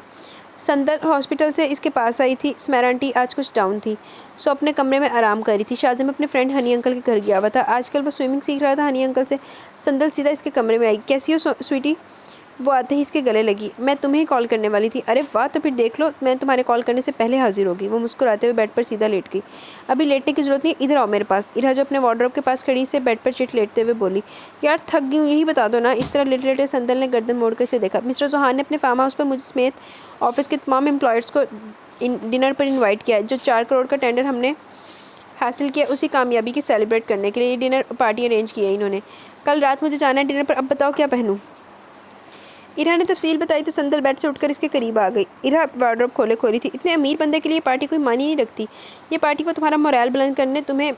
سندل ہاسپٹل سے اس کے پاس آئی تھی۔ سمیرا آنٹی آج کچھ ڈاؤن تھی، سو اپنے کمرے میں آرام کر رہی تھی۔ شاذم اپنے فرینڈ ہنی انکل کے گھر گیا ہوا تھا، آج کل وہ سوئمنگ سیکھ رہا تھا ہنی انکل سے۔ سندل سیدھا اس کے کمرے میں آئی۔ کیسی ہو سویٹی؟ وہ آتے ہی اس کے گلے لگی۔ میں تمہیں ہی کال کرنے والی تھی۔ ارے واہ، تو پھر دیکھ لو، میں تمہارے کال کرنے سے پہلے حاضر ہوگی۔ وہ مسکراتے ہوئے بیڈ پر سیدھا لیٹ گئی۔ ابھی لیٹنے کی ضرورت نہیں، ادھر آؤ میرے پاس۔ ارہا جو اپنے وارڈروب کے پاس کھڑی سے بیڈ پر چٹ لیٹتے ہوئے بولی، یار تھک گئی ہوں، یہی بتا دو نا۔ اس طرح لیٹے لیٹے سندل نے گردن موڑ کر اسے دیکھا۔ مسٹر ذوحان نے اپنے فارم ہاؤس پر مجھے سمیت آفس کے تمام امپلائیز کو ڈنر پر انوائٹ کیا ہے۔ جو 4 کروڑ کا ٹینڈر ہم نے حاصل کیا، اسی کامیابی کی سیلیبریٹ کرنے کے لیے یہ ڈنر پارٹی ارینج کی ہے انہوں نے۔ کل رات مجھے جانا ہے ڈنر پر، اب بتاؤ کیا پہنوں؟ ارہا نے تفصیل بتائی تو سندل بیڈ سے اٹھ کر اس کے قریب آ گئی۔ ارہا وارڈروب کھولے کھولی تھی۔ اتنے امیر بندے کے لیے یہ پارٹی کوئی معنی نہیں رکھتی، یہ پارٹی وہ تمہارا مورال بلند کرنے، تمہیں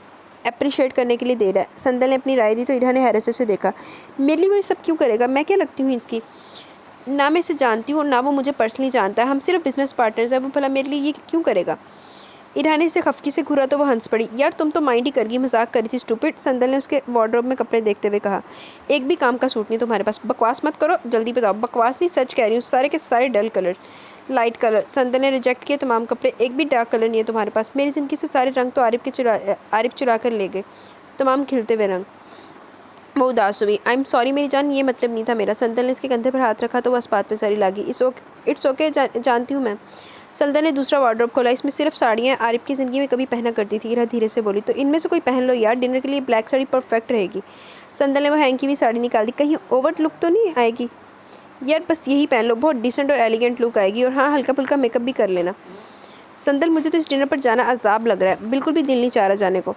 اپریشیٹ کرنے کے لیے دے رہا ہے۔ سندل نے اپنی رائے دی تو ارہا نے حیرت سے اسے دیکھا۔ میرے لیے وہ یہ سب کیوں کرے گا؟ میں کیا لگتی ہوں اس کی؟ نہ میں اسے جانتی ہوں اور نہ وہ مجھے پرسنلی جانتا ہے، ہم صرف بزنس پارٹنرز ہیں، وہ بھلا میرے لیے یہ کیوں کرے گا؟ ارہا نے اسے خفگی سے گھورا تو وہ ہنس پڑی۔ یار تم تو مائنڈ ہی کر گئی، مذاق کر رہی تھی اسٹوپڈ، سندل نے اس کے وارڈروب میں کپڑے دیکھتے ہوئے کہا۔ ایک بھی کام کا سوٹ نہیں تمہارے پاس، بکواس مت کرو، جلدی بتاؤ۔ بکواس نہیں، سچ کہہ رہی ہوں، سارے کے سارے ڈل کلر، لائٹ کلر۔ سندل نے ریجیکٹ کیے تمام کپڑے، ایک بھی ڈارک کلر نہیں ہے تمہارے پاس۔ میری زندگی سے سارے رنگ تو عارف چرا کر لے گئے، تمام کھلتے ہوئے رنگ۔ وہ اداس ہوئی۔ آئی ایم سوری میری جان، یہ مطلب نہیں تھا میرا۔ سندل نے اس کے کندھے پر ہاتھ رکھا تو وہ اس بات پہ ساری لاگی۔ اٹس اوکے، جانتی ہوں میں۔ سندل نے دوسرا وارڈروب کھولا، اس میں صرف ساڑیاں ہیں، عارف کی زندگی میں کبھی پہنا کرتی تھی۔ ارہا دھیرے سے بولی، تو ان میں سے کوئی پہن لو یار، ڈنر کے لیے بلیک ساڑی پرفیکٹ رہے گی۔ سندل نے وہ ہینگ کی ہوئی ساڑی نکال دی۔ کہیں اوور لک تو نہیں آئے گی؟ یار بس یہی پہن لو، بہت ڈیسنٹ اور ایلیگنٹ لک آئے گی، اور ہاں ہلکا پھلکا میک اپ بھی کر لینا۔ سندل مجھے تو اس ڈنر پر جانا عذاب لگ رہا ہے، بالکل بھی دل نہیں چاہ رہا جانے کو۔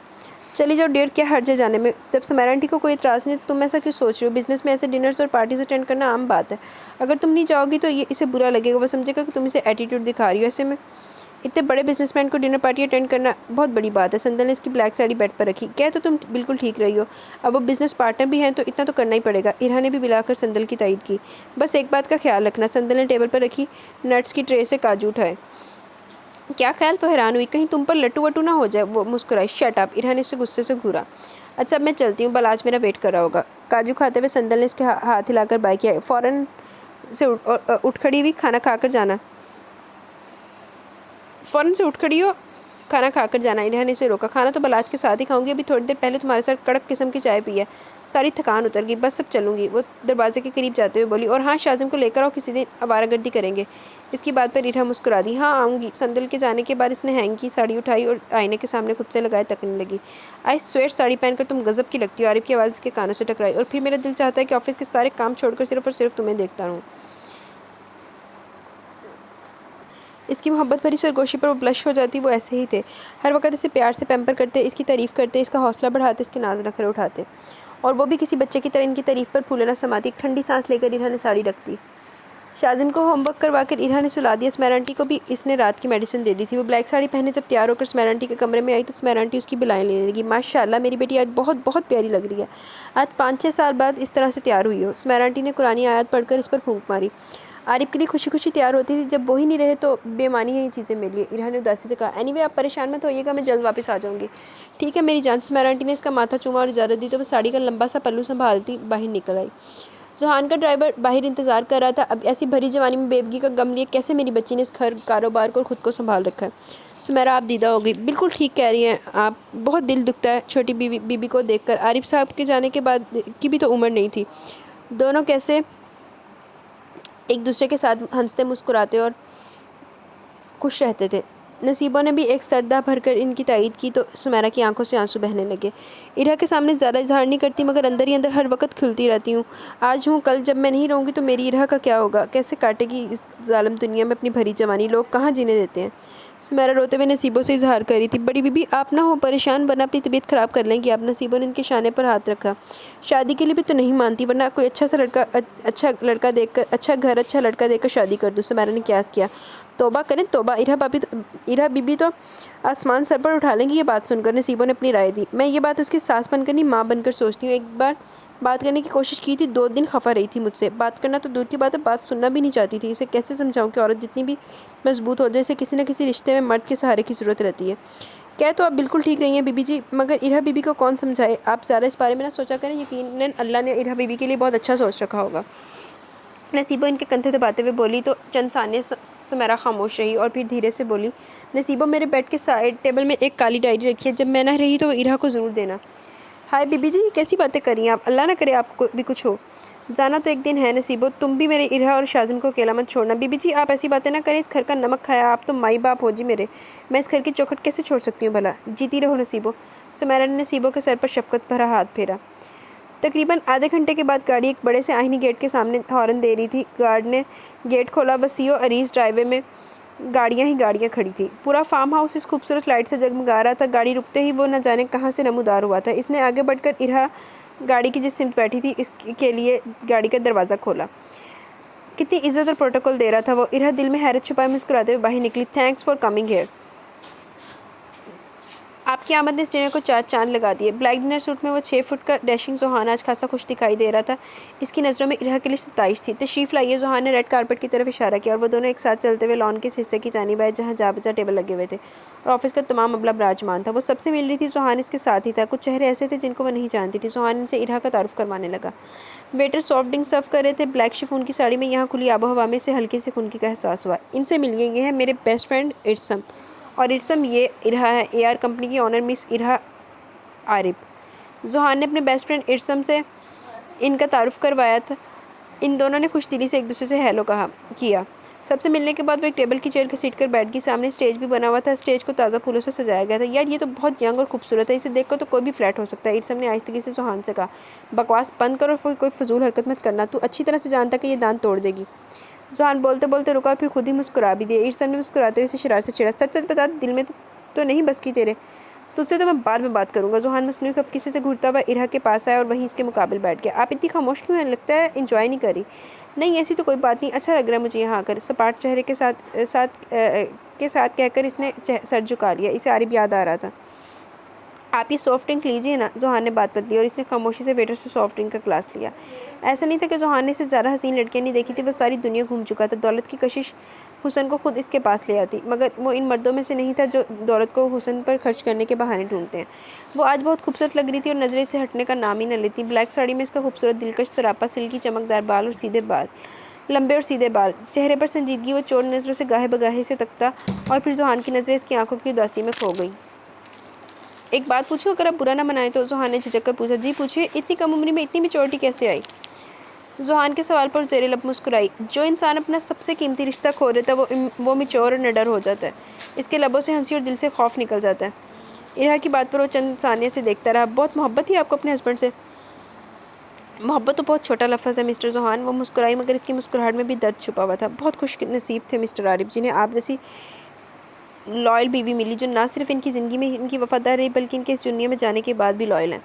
چلی جاؤ، ڈیٹ کیا حرج ہے جانے میں؟ جب سمیرا آنٹی کو کوئی اعتراض نہیں تو تم ایسا کیوں سوچ رہے ہو؟ بزنس میں ایسے ڈنرز اور پارٹیز اٹینڈ کرنا عام بات ہے، اگر تم نہیں جاؤ گی تو یہ اسے برا لگے گا، وہ سمجھے گا کہ تم اسے ایٹیٹیوڈ دکھا رہی ہو۔ ایسے میں اتنے بڑے بزنس مین کو ڈنر پارٹی اٹینڈ کرنا بہت بڑی بات ہے۔ سندل نے اس کی بلیک ساڑی بیڈ پر رکھی۔ کہہ تو تم بالکل ٹھیک رہی ہو، اب وہ بزنس پارٹنر بھی ہیں تو اتنا تو کرنا ہی پڑے گا۔ ارہا نے بھی بلا کر سندل کی تائید کی۔ بس ایک بات کا خیال رکھنا۔ سندل نے ٹیبل پر رکھی نٹس کی ٹرے سے کاجو اٹھائے۔ کیا خیال؟ وہ حیران ہوئی، کہیں تم پر لٹو وٹو نہ ہو جائے۔ وہ مسکرائی۔ شٹ اپ، ارہا نے اسے غصے سے گھورا۔ اچھا اب میں چلتی ہوں، بلاج میرا ویٹ کر رہا ہوگا۔ کاجو کھاتے ہوئے سندل نے اس کے ہاتھ ہلا کر بائی کیا۔ فوراً سے اٹھ کھڑی ہوئی، کھانا کھا کر جانا۔ فوراً سے اٹھ کھڑی ہو، کھانا کھا کر جانا۔ ارہا نے اسے روکا۔ کھانا تو بلاج کے ساتھ ہی کھاؤں گی، ابھی تھوڑی دیر پہلے تمہارے ساتھ کڑک قسم کی چائے پی ہے، ساری تھکان اتر گئی، بس اب چلوں گی۔ وہ دروازے کے قریب جاتے ہوئے بولی، اور ہاں شاذم کو لے کر آؤ، کسی دن آوارہ گردی کریں گے۔ اس کی بات پر ارہا مسکرا دی۔ ہاں آؤں گی۔ سندل کے جانے کے بعد اس نے ہینگ کی ساڑی اٹھائی اور آئینے کے سامنے خود سے لگائے تکنے لگی۔ آئی سویئر ساڑی پہن کر تم غضب کی لگتی ہو۔ عارف کی آواز اس کے کانوں سے ٹکرائی۔ اور پھر میرا دل چاہتا ہے کہ آفس کے سارے کام چھوڑ کر صرف اور صرف تمہیں دیکھتا رہوں۔ اس کی محبت بھری سرگوشی پر وہ بلش ہو جاتی۔ وہ ایسے ہی تھے، ہر وقت اسے پیار سے پیمپر کرتے، اس کی تعریف کرتے، اس کا حوصلہ بڑھاتے، اس کے ناز نخرے اٹھاتے، اور وہ بھی کسی بچے کی طرح ان کی تعریف پر پھولے نہ سماتی۔ ایک ٹھنڈی سانس لے کر ارہا نے ساڑی رکھ دی۔ شاذم کو ہوم ورک کروا کر ارہا نے سلا دیا۔ سمیرا آنٹی کو بھی اس نے رات کی میڈیسن دے دی تھی۔ وہ بلیک ساڑی پہنے جب تیار ہو کر سمیرا آنٹی کے کمرے میں آئی تو سمیرا آنٹی اس کی بلائیں لینے لگی۔ ماشاء اللہ میری بیٹی آج بہت بہت پیاری لگ رہی ہے، آج 5-6 سال بعد اس طرح سے تیار ہوئی ہو۔ سمیرا آنٹی نے قرآنی آیات پڑھ کر اس پر پھونک ماری۔ عارف کے لیے خوشی خوشی تیار ہوتی تھی، جب وہی نہیں رہے تو بے معنی ہے یہ چیزیں میرے لیے۔ ارہا نے اداسی سے کہا، اینی وے آپ پریشان مت ہوئیے گا، میں جلد واپس آ جاؤں گی۔ ٹھیک ہے میری جان۔ سمیرا آنٹی نے اس کا ماتھا چوما اور اجازت دی تو وہ ساڑی کا لمبا سا پلو سنبھالتی باہر نکل آئی۔ ذوحان کا ڈرائیور باہر انتظار کر رہا تھا۔ اب ایسی بھری جوانی میں بے بسی کا غم لیے کیسے میری بچی نے اس گھر کاروبار کو اور خود کو سنبھال رکھا ہے؟ سمیرا آپ دیدہ ہو گئی۔ بالکل ٹھیک کہہ رہی ہیں آپ، بہت دل دکھتا ہے چھوٹی بی بی کو دیکھ کر۔ عارف صاحب کے جانے کے بعد کی بھی تو عمر نہیں تھی، دونوں کیسے ایک دوسرے کے ساتھ ہنستے مسکراتے اور خوش رہتے تھے۔ نصیبہ نے بھی ایک سردہ بھر کر ان کی تائید کی تو سمیرہ کی آنکھوں سے آنسو بہنے لگے۔ ارہا کے سامنے زیادہ اظہار نہیں کرتی مگر اندر ہی اندر ہر وقت کھلتی رہتی ہوں۔ آج ہوں، کل جب میں نہیں رہوں گی تو میری ارہا کا کیا ہوگا؟ کیسے کاٹے گی اس ظالم دنیا میں اپنی بھری جوانی؟ لوگ کہاں جینے دیتے ہیں؟ سمیرہ روتے ہوئے نصیبوں سے اظہار کر رہی تھی۔ بڑی بیوی آپ نہ ہو پریشان ورنہ اپنی طبیعت خراب کر لیں گی آپ۔ نصیبوں نے ان کے شانے پر ہاتھ رکھا۔ شادی کے لیے بھی تو نہیں مانتی ورنہ کوئی اچھا لڑکا دیکھ کر، اچھا گھر اچھا لڑکا دیکھ کر شادی کر دوں۔ سمیرہ نے قیاس کیا۔ توبہ کریں توبہ، ارہا بی بی تو آسمان سر پر اٹھا لیں گی یہ بات سن کر۔ نصیبوں نے اپنی رائے دی۔ میں یہ بات اس کی ساس بن کر نہیں ماں بن کر سوچتی ہوں۔ ایک بار بات کرنے کی کوشش کی تھی، 2 دن خفا رہی تھی مجھ سے۔ بات کرنا تو دور کی بات ہے، بات سننا بھی نہیں چاہتی تھی۔ اسے کیسے سمجھاؤں کہ عورت جتنی بھی مضبوط ہو جائے اسے کسی نہ کسی رشتے میں مرد کے سہارے کی ضرورت رہتی ہے۔ کہہ تو آپ بالکل ٹھیک رہی ہیں بی بی جی، مگر ارہا بی بی کو کون سمجھائے؟ آپ زیادہ اس بارے میں نہ سوچا کریں، یقیناً اللہ نے ارہا بی بی کے لیے بہت اچھا سوچ رکھا ہوگا۔ نصیبہ ان کے کندھے دباتے ہوئے بولی تو چند ثانیے سمیرہ خاموش رہی اور پھر دھیرے سے بولی، نصیبہ میرے بیڈ کے سائڈ ٹیبل میں ایک کالی ڈائری رکھی ہے، جب میں نہ رہی تو ارہا کو ضرور دینا۔ ہائے بی بی جی، یہ کیسی باتیں کر رہی ہیں آپ؟ اللہ نہ کرے آپ کو بھی کچھ ہو۔ جانا تو ایک دن ہے نصیبہ، تم بھی میرے ارہا اور شازم کو اکیلا مت چھوڑنا۔ بی بی جی آپ ایسی باتیں نہ کریں، اس گھر کا نمک کھایا آپ تو مائی باپ ہو جی میرے، میں اس گھر کی چوکھٹ کیسے چھوڑ سکتی ہوں بھلا؟ جیتی رہو نصیبہ۔ سمیرہ نے نصیبہ کے سر پر شفقت بھرا ہاتھ پھیرا۔ تقریباً آدھے گھنٹے کے بعد گاڑی ایک بڑے سے آئینی گیٹ کے سامنے ہارن دے رہی تھی۔ گارڈ نے گیٹ کھولا۔ وسیع و عریض ڈرائیو وے میں گاڑیاں ہی گاڑیاں کھڑی تھیں۔ پورا فارم ہاؤس اس خوبصورت لائٹ سے جگمگا رہا تھا۔ گاڑی رکتے ہی وہ نہ جانے کہاں سے نمودار ہوا تھا۔ اس نے آگے بڑھ کر ارہا گاڑی کی جس سمت بیٹھی تھی اس کے لیے گاڑی کا دروازہ کھولا۔ کتنی عزت اور پروٹوکول دے رہا تھا وہ۔ ارہا دل میں حیرت چھپائے مسکراتے ہوئے باہر نکلی۔ Thanks for coming here. آپ کی آمد نے اس ڈنر کو 4 چاند لگا دیے۔ بلیک ڈنر سوٹ میں وہ 6 فٹ کا ڈیشنگ ذوحان آج خاصا خوش دکھائی دے رہا تھا۔ اس کی نظروں میں ارہا کے لیے ستائش تھی۔ تشریف لائیے، ذوحان نے ریڈ کارپٹ کی طرف اشارہ کیا اور وہ دونوں ایک ساتھ چلتے ہوئے لان کے اس حصے کی جانب آئے جہاں جا بجا ٹیبل لگے ہوئے تھے اور آفس کا تمام عملہ براجمان تھا۔ وہ سب سے مل رہی تھی، ذوحان اس کے ساتھ ہی تھا۔ کچھ چہرے ایسے تھے جن کو وہ نہیں جانتی تھی۔ ذوحان ان سے ارہا کا تعارف کروانے لگا۔ ویٹر سافٹ ڈرنک سرو کر رہے تھے۔ بلیک شفون کی ساڑی میں یہاں کھلی آب و ہوا میں سے ہلکے سے خنکی کا احساس ہوا۔ ان سے ملیے، یہ ہے میرے بیسٹ فرینڈ ارسم، اور ارسم یہ ارہا ہے، AR کمپنی کی آنر مس ارہا عارب۔ ذوحان نے اپنے بیسٹ فرینڈ ارسم سے ان کا تعارف کروایا تھا۔ ان دونوں نے خوش دلی سے ایک دوسرے سے ہیلو کیا۔ سب سے ملنے کے بعد وہ ایک ٹیبل کی چیئر گھسیٹ کر بیٹھ گئی۔ سامنے اسٹیج بھی بنا ہوا تھا۔ اسٹیج کو تازہ پھولوں سے سجایا گیا تھا۔ یار یہ تو بہت ینگ اور خوبصورت ہے، اسے دیکھ کر تو کوئی بھی فلیٹ ہو سکتا ہے، ارسم نے آہستگی سے ذوحان سے کہا۔ بکواس بند کر اور کوئی فضول حرکت مت کرنا، تو اچھی طرح سے جانتا کہ یہ دانت توڑ دے گی۔ ذوحان بولتے بولتے رکا اور پھر خود ہی مسکرا بھی دیا۔ ارسم نے مسکراتے ہوئے اسے شرارت سے چھیڑا، سچ سچ بتا، دل میں تو نہیں بس کی تیرے؟ تجھ سے تو میں بعد میں بات کروں گا۔ ذوحان مصنوعی خفگی سے گھرتا ہوا ارہا کے پاس آیا اور وہیں اس کے مقابل بیٹھ گیا۔ آپ اتنی خاموش کیوں ہیں؟ لگتا ہے انجوائے نہیں کر رہی۔ نہیں ایسی تو کوئی بات نہیں، اچھا لگ رہا ہے مجھے یہاں آ کر۔ سپاٹ چہرے کے ساتھ کہہ کر اس نے سر جھکا لیا۔ اسے عارب یاد آ رہا تھا۔ آپ یہ سافٹ ڈرنک لیجیے نا۔ ذوحان نے بات بدلی اور اس نے خاموشی سے ویٹر سے سافٹ ڈرنک کا گلاس لیا۔ ایسا نہیں تھا کہ ذوحان نے اسے زیادہ حسین لڑکیاں نہیں دیکھی تھی، وہ ساری دنیا گھوم چکا تھا۔ دولت کی کشش حسن کو خود اس کے پاس لے آتی، مگر وہ ان مردوں میں سے نہیں تھا جو دولت کو حسن پر خرچ کرنے کے بہانے ڈھونڈتے ہیں۔ وہ آج بہت خوبصورت لگ رہی تھی اور نظریں سے ہٹنے کا نام ہی نہ لیتی۔ بلیک ساڑی میں اس کا خوبصورت دلکش سراپا، سلکی چمکدار بال اور سیدھے بال، لمبے اور سیدھے بال، چہرے پر سنجیدگی۔ وہ چور نظروں سے گاہے بگاہے سے تکتا اور پھر ذوحان کی نظریں اس کی آنکھوں کی اداسی میں کھو گئیں۔ ایک بات پوچھوں، اگر آپ برا نہ منائیں تو؟ ذوحان نے جھجک کر پوچھا۔ جی پوچھیے۔ اتنی کم عمری میں اتنی میچورٹی کیسے آئی؟ ذوحان کے سوال پر زیر لب مسکرائی۔ جو انسان اپنا سب سے قیمتی رشتہ کھو دیتا ہے وہ میچور اور نڈر ہو جاتا ہے۔ اس کے لبوں سے ہنسی اور دل سے خوف نکل جاتا ہے۔ ارہا کی بات پر وہ چند ثانیے سے دیکھتا رہا۔ بہت محبت تھی آپ کو اپنے ہسبینڈ سے؟ محبت تو بہت چھوٹا لفظ ہے مسٹر ذوحان۔ وہ مسکرائی مگر اس کی مسکراہٹ میں بھی درد چھپا ہوا تھا۔ بہت خوش نصیب تھے مسٹر عارب، جنہیں آپ جیسی لائل بیوی ملی، جو نہ صرف ان کی زندگی میں ان کی وفادار رہی بلکہ ان کے اس دنیا میں جانے کے بعد بھی لائل ہیں،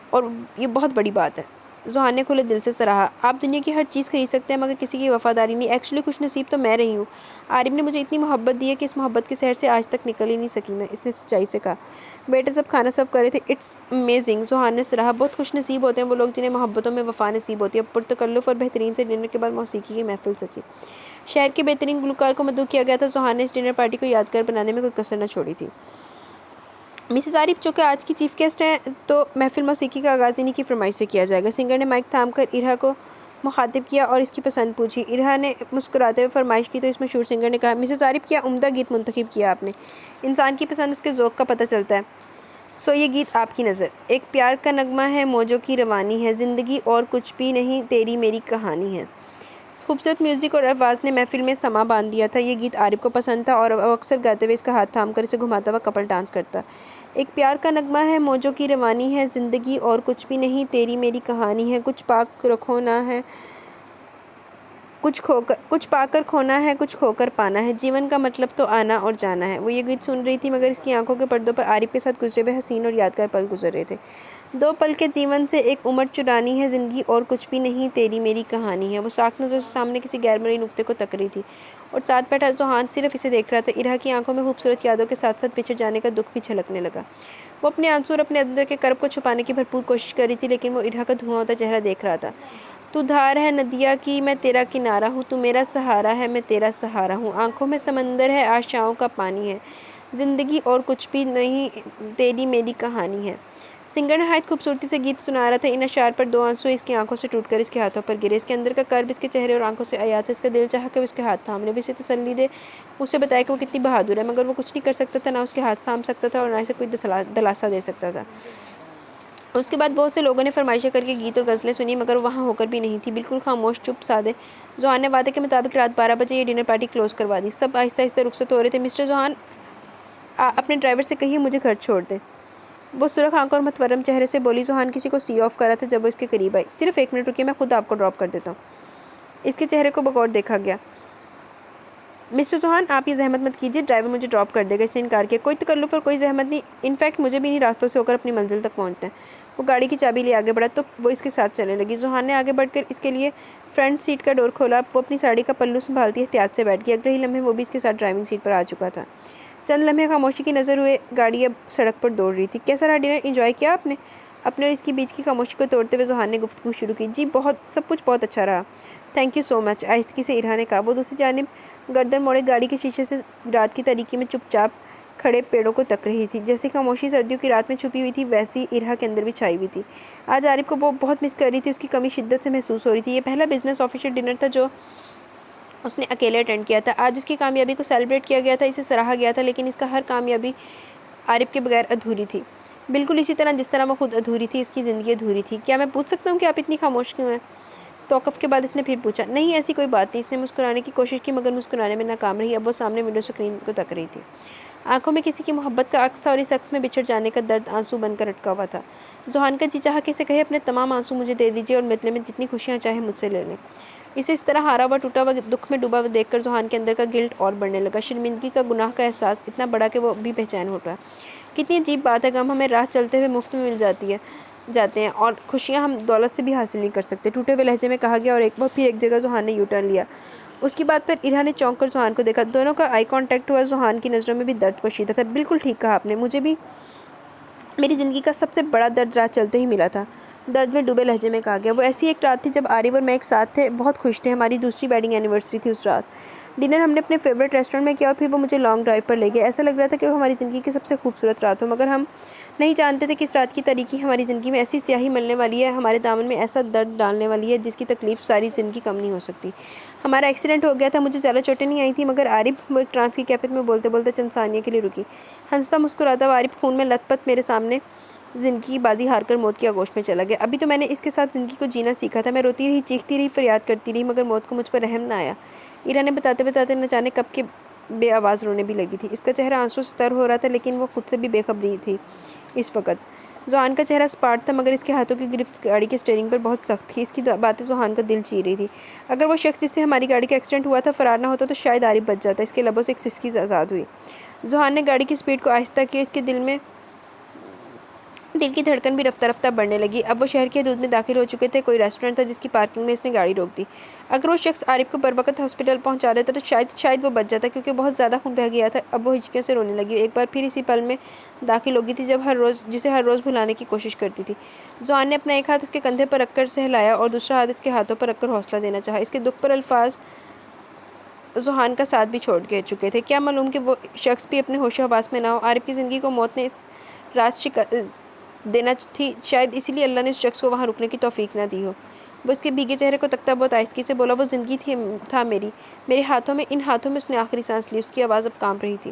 اور یہ بہت بڑی بات ہے۔ ذوحان نے کھلے دل سے سراہا۔ آپ دنیا کی ہر چیز خرید سکتے ہیں مگر کسی کی وفاداری نہیں۔ ایکچولی خوش نصیب تو میں رہی ہوں۔ عارب نے مجھے اتنی محبت دی ہے کہ اس محبت کے سحر سے آج تک نکل ہی نہیں سکی میں، اس نے سچائی سے کہا۔ ویٹر سب کھانا سرو کر رہے تھے۔ اٹس امیزنگ، ذوحان نے سراہا۔ بہت خوش نصیب ہوتے ہیں وہ لوگ جنہیں محبتوں میں وفا نصیب ہوتی ہے۔ پرتکلف اور بہترین سے ڈنر کے بعد موسیقی کی محفل سجی۔ شہر کے بہترین گلوکار کو مدعو کیا گیا تھا۔ ذوحان نے اس ڈنر پارٹی کو یادگار بنانے میں کوئی کسر نہ چھوڑی تھی۔ مسز عارب چونکہ آج کی چیف گیسٹ ہیں تو محفل موسیقی کا آغاز انہی کی فرمائش سے کیا جائے گا۔ سنگر نے مائک تھام کر ارہا کو مخاطب کیا اور اس کی پسند پوچھی۔ ارہا نے مسکراتے ہوئے فرمائش کی تو اس مشہور سنگر نے کہا، مسز عارب کیا عمدہ گیت منتخب کیا آپ نے۔ انسان کی پسند اس کے ذوق کا پتہ چلتا ہے۔ سو یہ گیت آپ کی نظر۔ ایک پیار کا نغمہ ہے، موجوں کی روانی ہے، زندگی اور کچھ بھی نہیں، تیری میری کہانی ہے۔ خوبصورت میوزک اور آواز نے محفل میں سما باندھ دیا تھا۔ یہ گیت عارف کو پسند تھا اور وہ اکثر گاتے ہوئے اس کا ہاتھ تھام کر اسے گھماتا ہوا کپل ڈانس کرتا۔ ایک پیار کا نغمہ ہے، موجوں کی روانی ہے زندگی اور کچھ بھی نہیں، تیری میری کہانی ہے، کچھ پا کر کھونا ہے، کچھ کھو کر پانا ہے، جیون کا مطلب تو آنا اور جانا ہے۔ وہ یہ گیت سن رہی تھی مگر اس کی آنکھوں کے پردوں پر عارف کے ساتھ گزرے ہوئے حسین اور یادگار پل گزر رہے تھے۔ 2 پل کے جیون سے ایک عمر چرانی ہے زندگی اور کچھ بھی نہیں، تیری میری کہانی ہے۔ وہ صاف نظروں سے سامنے کسی غیر مرئی نقطے کو تک رہی تھی اور ساتھ بیٹھا ذوحان صرف اسے دیکھ رہا تھا۔ ارہا کی آنکھوں میں خوبصورت یادوں کے ساتھ ساتھ بچھڑ جانے کا دکھ بھی چھلکنے لگا۔ وہ اپنے آنسو اور اپنے اندر کے کرب کو چھپانے کی بھرپور کوشش کر رہی تھی، لیکن وہ ارہا کا دھواں ہوتا چہرہ دیکھ رہا تھا۔ تو دھار ہے ندیا کی، میں تیرا کنارہ ہوں، تو میرا سہارا ہے، میں تیرا سہارا ہوں، آنکھوں میں سمندر ہے، آشاؤں کا پانی ہے، زندگی اور کچھ بھی نہیں، تیری میری کہانی ہے۔ سنگر نہایت خوبصورتی سے گیت سنا رہا تھا۔ ان اشعار پر 2 آنسو اس کی آنکھوں سے ٹوٹ کر اس کے ہاتھوں پر گرے۔ اس کے اندر کا کرب اس کے چہرے اور آنکھوں سے عیاں تھا۔ اس کا دل چاہا کہ وہ اس کے ہاتھ تھام لے، وہ اسے تسلی دے، اسے بتائے کہ وہ کتنی بہادر ہے، مگر وہ کچھ نہیں کر سکتا تھا، نہ اس کے ہاتھ تھام سکتا تھا اور نہ اسے کوئی دلاسا دے سکتا تھا۔ اس کے بعد بہت سے لوگوں نے فرمائشیں کر کے گیت اور غزلیں سنی، مگر وہ وہاں ہو کر بھی نہیں تھی، بالکل خاموش، چپ سادے۔ ذوحان نے وعدے کے مطابق رات 12 بجے یہ ڈنر پارٹی کلوز کروا دی۔ سب آہستہ آہستہ رخصت ہو رہے تھے۔ مسٹر ذوحان، اپنے ڈرائیور سے کہیے مجھے گھر چھوڑ دے، وہ سرخ آنکھوں اور متورم چہرے سے بولی۔ ذوحان کسی کو سی آف کر رہا تھا جب وہ اس کے قریب آئی۔ صرف 1 منٹ رکیے، میں خود آپ کو ڈراپ کر دیتا ہوں۔ اس کے چہرے کو بغور دیکھا گیا۔ مسٹر ذوحان، آپ یہ زحمت مت کیجیے، ڈرائیور مجھے ڈراپ کر دے گا۔ اس نے انکار کیا۔ کوئی تکلف اور کوئی زحمت نہیں، ان فیکٹ مجھے بھی انہی راستوں سے ہو کر اپنی منزل تک پہنچنا ہے۔ وہ گاڑی کی چابی لے آگے بڑھا تو وہ اس کے ساتھ چلنے لگی۔ ذوحان نے آگے بڑھ کر اس کے لیے فرنٹ سیٹ کا ڈور کھولا۔ وہ اپنی ساڑی کا پلو سنبھالتی احتیاط سے بیٹھ گئی۔ اگلے ہی لمحے وہ بھی اس کے ساتھ ڈرائیونگ سیٹ پر آ چکا تھا۔ چند لمحے خاموشی کی نظر ہوئے، گاڑی اب سڑک پر دوڑ رہی تھی۔ کیسا رہا ڈنر، انجوائے کیا آپ نے؟ اپنے اور اس کی بیچ کی خاموشی کو توڑتے ہوئے ذوحان نے گفتگو شروع کی۔ جی سب کچھ بہت اچھا رہا، تھینک یو سو مچ، آہستگی سے ارہا نے کہا۔ وہ دوسری جانب گردن موڑے گاڑی کے شیشے سے رات کی تاریکی میں چپ چاپ کھڑے پیڑوں کو تک رہی تھی۔ جیسی خاموشی سردیوں کی رات میں چھپی ہوئی تھی، ویسی ارہا کے اندر بھی چھائی ہوئی تھی۔ آج عارف کو وہ بہت مس کر رہی تھی، اس کی کمی شدت سے محسوس ہو رہی تھی۔ یہ پہلا بزنس آفیشل ڈنر تھا جو اس نے اکیلے اٹینڈ کیا تھا۔ آج اس کی کامیابی کو سیلیبریٹ کیا گیا تھا، اسے سراہا گیا تھا، لیکن اس کا ہر کامیابی عارف کے بغیر ادھوری تھی، بالکل اسی طرح جس طرح وہ خود ادھوری تھی، اس کی زندگی ادھوری تھی۔ کیا میں پوچھ سکتا ہوں کہ آپ اتنی خاموش کیوں ہیں؟ توقف کے بعد اس نے پھر پوچھا۔ نہیں، ایسی کوئی بات نہیں، اس نے مسکرانے کی کوشش کی مگر مسکرانے میں ناکام رہی۔ اب وہ سامنے ونڈو اسکرین کو تک رہی تھی۔ آنکھوں میں کسی کی محبت کا عکس تھا اور اس عکس میں بچھڑ جانے کا درد آنسو بن کر اٹکا ہوا تھا۔ ذوحان کا جی چاہا کہ اسے کہے اپنے تمام آنسو مجھے دے دیجیے اور بدلے میں جتنی خوشیاں چاہیں مجھ سے لے لیں۔ اسے اس طرح ہارا ہوا، ٹوٹا ہوا، دکھ میں ڈوبا ہوا دیکھ کر ذوحان کے اندر کا گلٹ اور بڑھنے لگا۔ شرمندگی کا، گناہ کا احساس اتنا بڑا کہ وہ بھی بے چین اٹھا۔ کتنی عجیب بات ہے، غم ہمیں راہ چلتے ہوئے مفت میں مل جاتے ہیں اور خوشیاں ہم دولت سے بھی حاصل نہیں کر سکتے، ٹوٹے ہوئے لہجے میں کہا گیا، اور ایک بار پھر ایک جگہ ذوحان نے یو ٹرن لیا۔ اس کی بات پر ارہا نے چونک کر ذوحان کو دیکھا۔ دونوں کا آئی کانٹیکٹ ہوا۔ ذوحان کی نظروں میں بھی درد پوشیدہ تھا۔ بالکل ٹھیک کہا آپ نے، مجھے بھی میری زندگی کا سب سے بڑا درد راہ چلتے ہی ملا تھا، درد میں ڈوبے لہجے میں کہا گیا۔ وہ ایسی ایک رات تھی جب عارف اور میں ایک ساتھ تھے، بہت خوش تھے، ہماری دوسری ویڈنگ اینیورسری تھی۔ اس رات ڈنر ہم نے اپنے فیورٹ ریسٹورنٹ میں کیا اور پھر وہ مجھے لانگ ڈرائیو پر لے گئے۔ ایسا لگ رہا تھا کہ وہ ہماری زندگی کی سب سے خوبصورت رات ہو، مگر ہم نہیں جانتے تھے کہ اس رات کی تاریکی ہماری زندگی میں ایسی سیاہی ملنے والی ہے، ہمارے دامن میں ایسا درد ڈالنے والی ہے جس کی تکلیف ساری زندگی کم نہیں ہو سکتی۔ ہمارا ایکسیڈنٹ ہو گیا تھا، مجھے زیادہ چوٹیں نہیں آئی تھیں، مگر عارف، وہ ایک ٹرانس کی کیفیت میں بولتے بولتے چند ثانیے کے لیے رکی۔ ہنستا مسکراتا ہوا عارف خون میں لت پت میرے سامنے زندگی کی بازی ہار کر موت کی آغوش میں چلا گیا۔ ابھی تو میں نے اس کے ساتھ زندگی کو جینا سیکھا تھا، میں روتی رہی، چیختی رہی، فریاد کرتی رہی، مگر موت کو مجھ پر رحم نہ آیا۔ ارہا نے بتاتے بتاتے نہ جانے کب کے بے آواز رونے بھی لگی تھی۔ اس کا چہرہ آنسوں سے تر ہو رہا تھا، لیکن وہ خود سے بھی بے خبری تھی اس وقت۔ ذوحان کا چہرہ سپاٹ تھا، مگر اس کے ہاتھوں کی گرفت گاڑی کے اسٹیئرنگ پر بہت سخت تھی۔ اس کی باتیں ذوحان کا دل چیر رہی تھی۔ اگر وہ شخص جس سے ہماری گاڑی کا ایکسیڈنٹ ہوا تھا فرار نہ ہوتا تو شاید عارف بچ جاتا۔ اس کے لبوں سے ایک سسکی آزاد ہوئی۔ ذوحان نے گاڑی کی سپیڈ کو آہستہ کیا، اس کے دل کی دھڑکن بھی رفتہ رفتہ بڑھنے لگی۔ اب وہ شہر کی حدود میں داخل ہو چکے تھے۔ کوئی ریسٹورنٹ تھا جس کی پارکنگ میں اس نے گاڑی روک دی۔ اگر وہ شخص عارف کو بروقت ہاسپٹل پہنچا دیتا تو شاید وہ بچ جاتا، کیونکہ بہت زیادہ خون بہہ گیا تھا۔ اب وہ ہچکیوں سے رونے لگی، ایک بار پھر اسی پل میں داخل ہو گئی تھی جسے ہر روز بھلانے کی کوشش کرتی تھی۔ ذوحان نے اپنا ایک ہاتھ اس کے کندھے پر رکھ کر سہلایا اور دوسرا ہاتھ اس کے ہاتھوں پر رکھ کر حوصلہ دینا چاہا۔ اس کے دکھ پر الفاظ ذوحان کا ساتھ بھی چھوڑ چکے تھے۔ کیا معلوم کہ وہ شخص بھی اپنے ہوش و حواس میں نہ ہو۔ عارف کی زندگی کو موت نے اس رات دینا تھی، شاید اسی لیے اللہ نے اس شخص کو وہاں رکنے کی توفیق نہ دی ہو۔ وہ اس کے بھیگے چہرے کو تکتا بہت آہستگی سے بولا، وہ زندگی تھا میرے ہاتھوں میں، ان ہاتھوں میں اس نے آخری سانس لی۔ اس کی آواز اب کانپ رہی تھی۔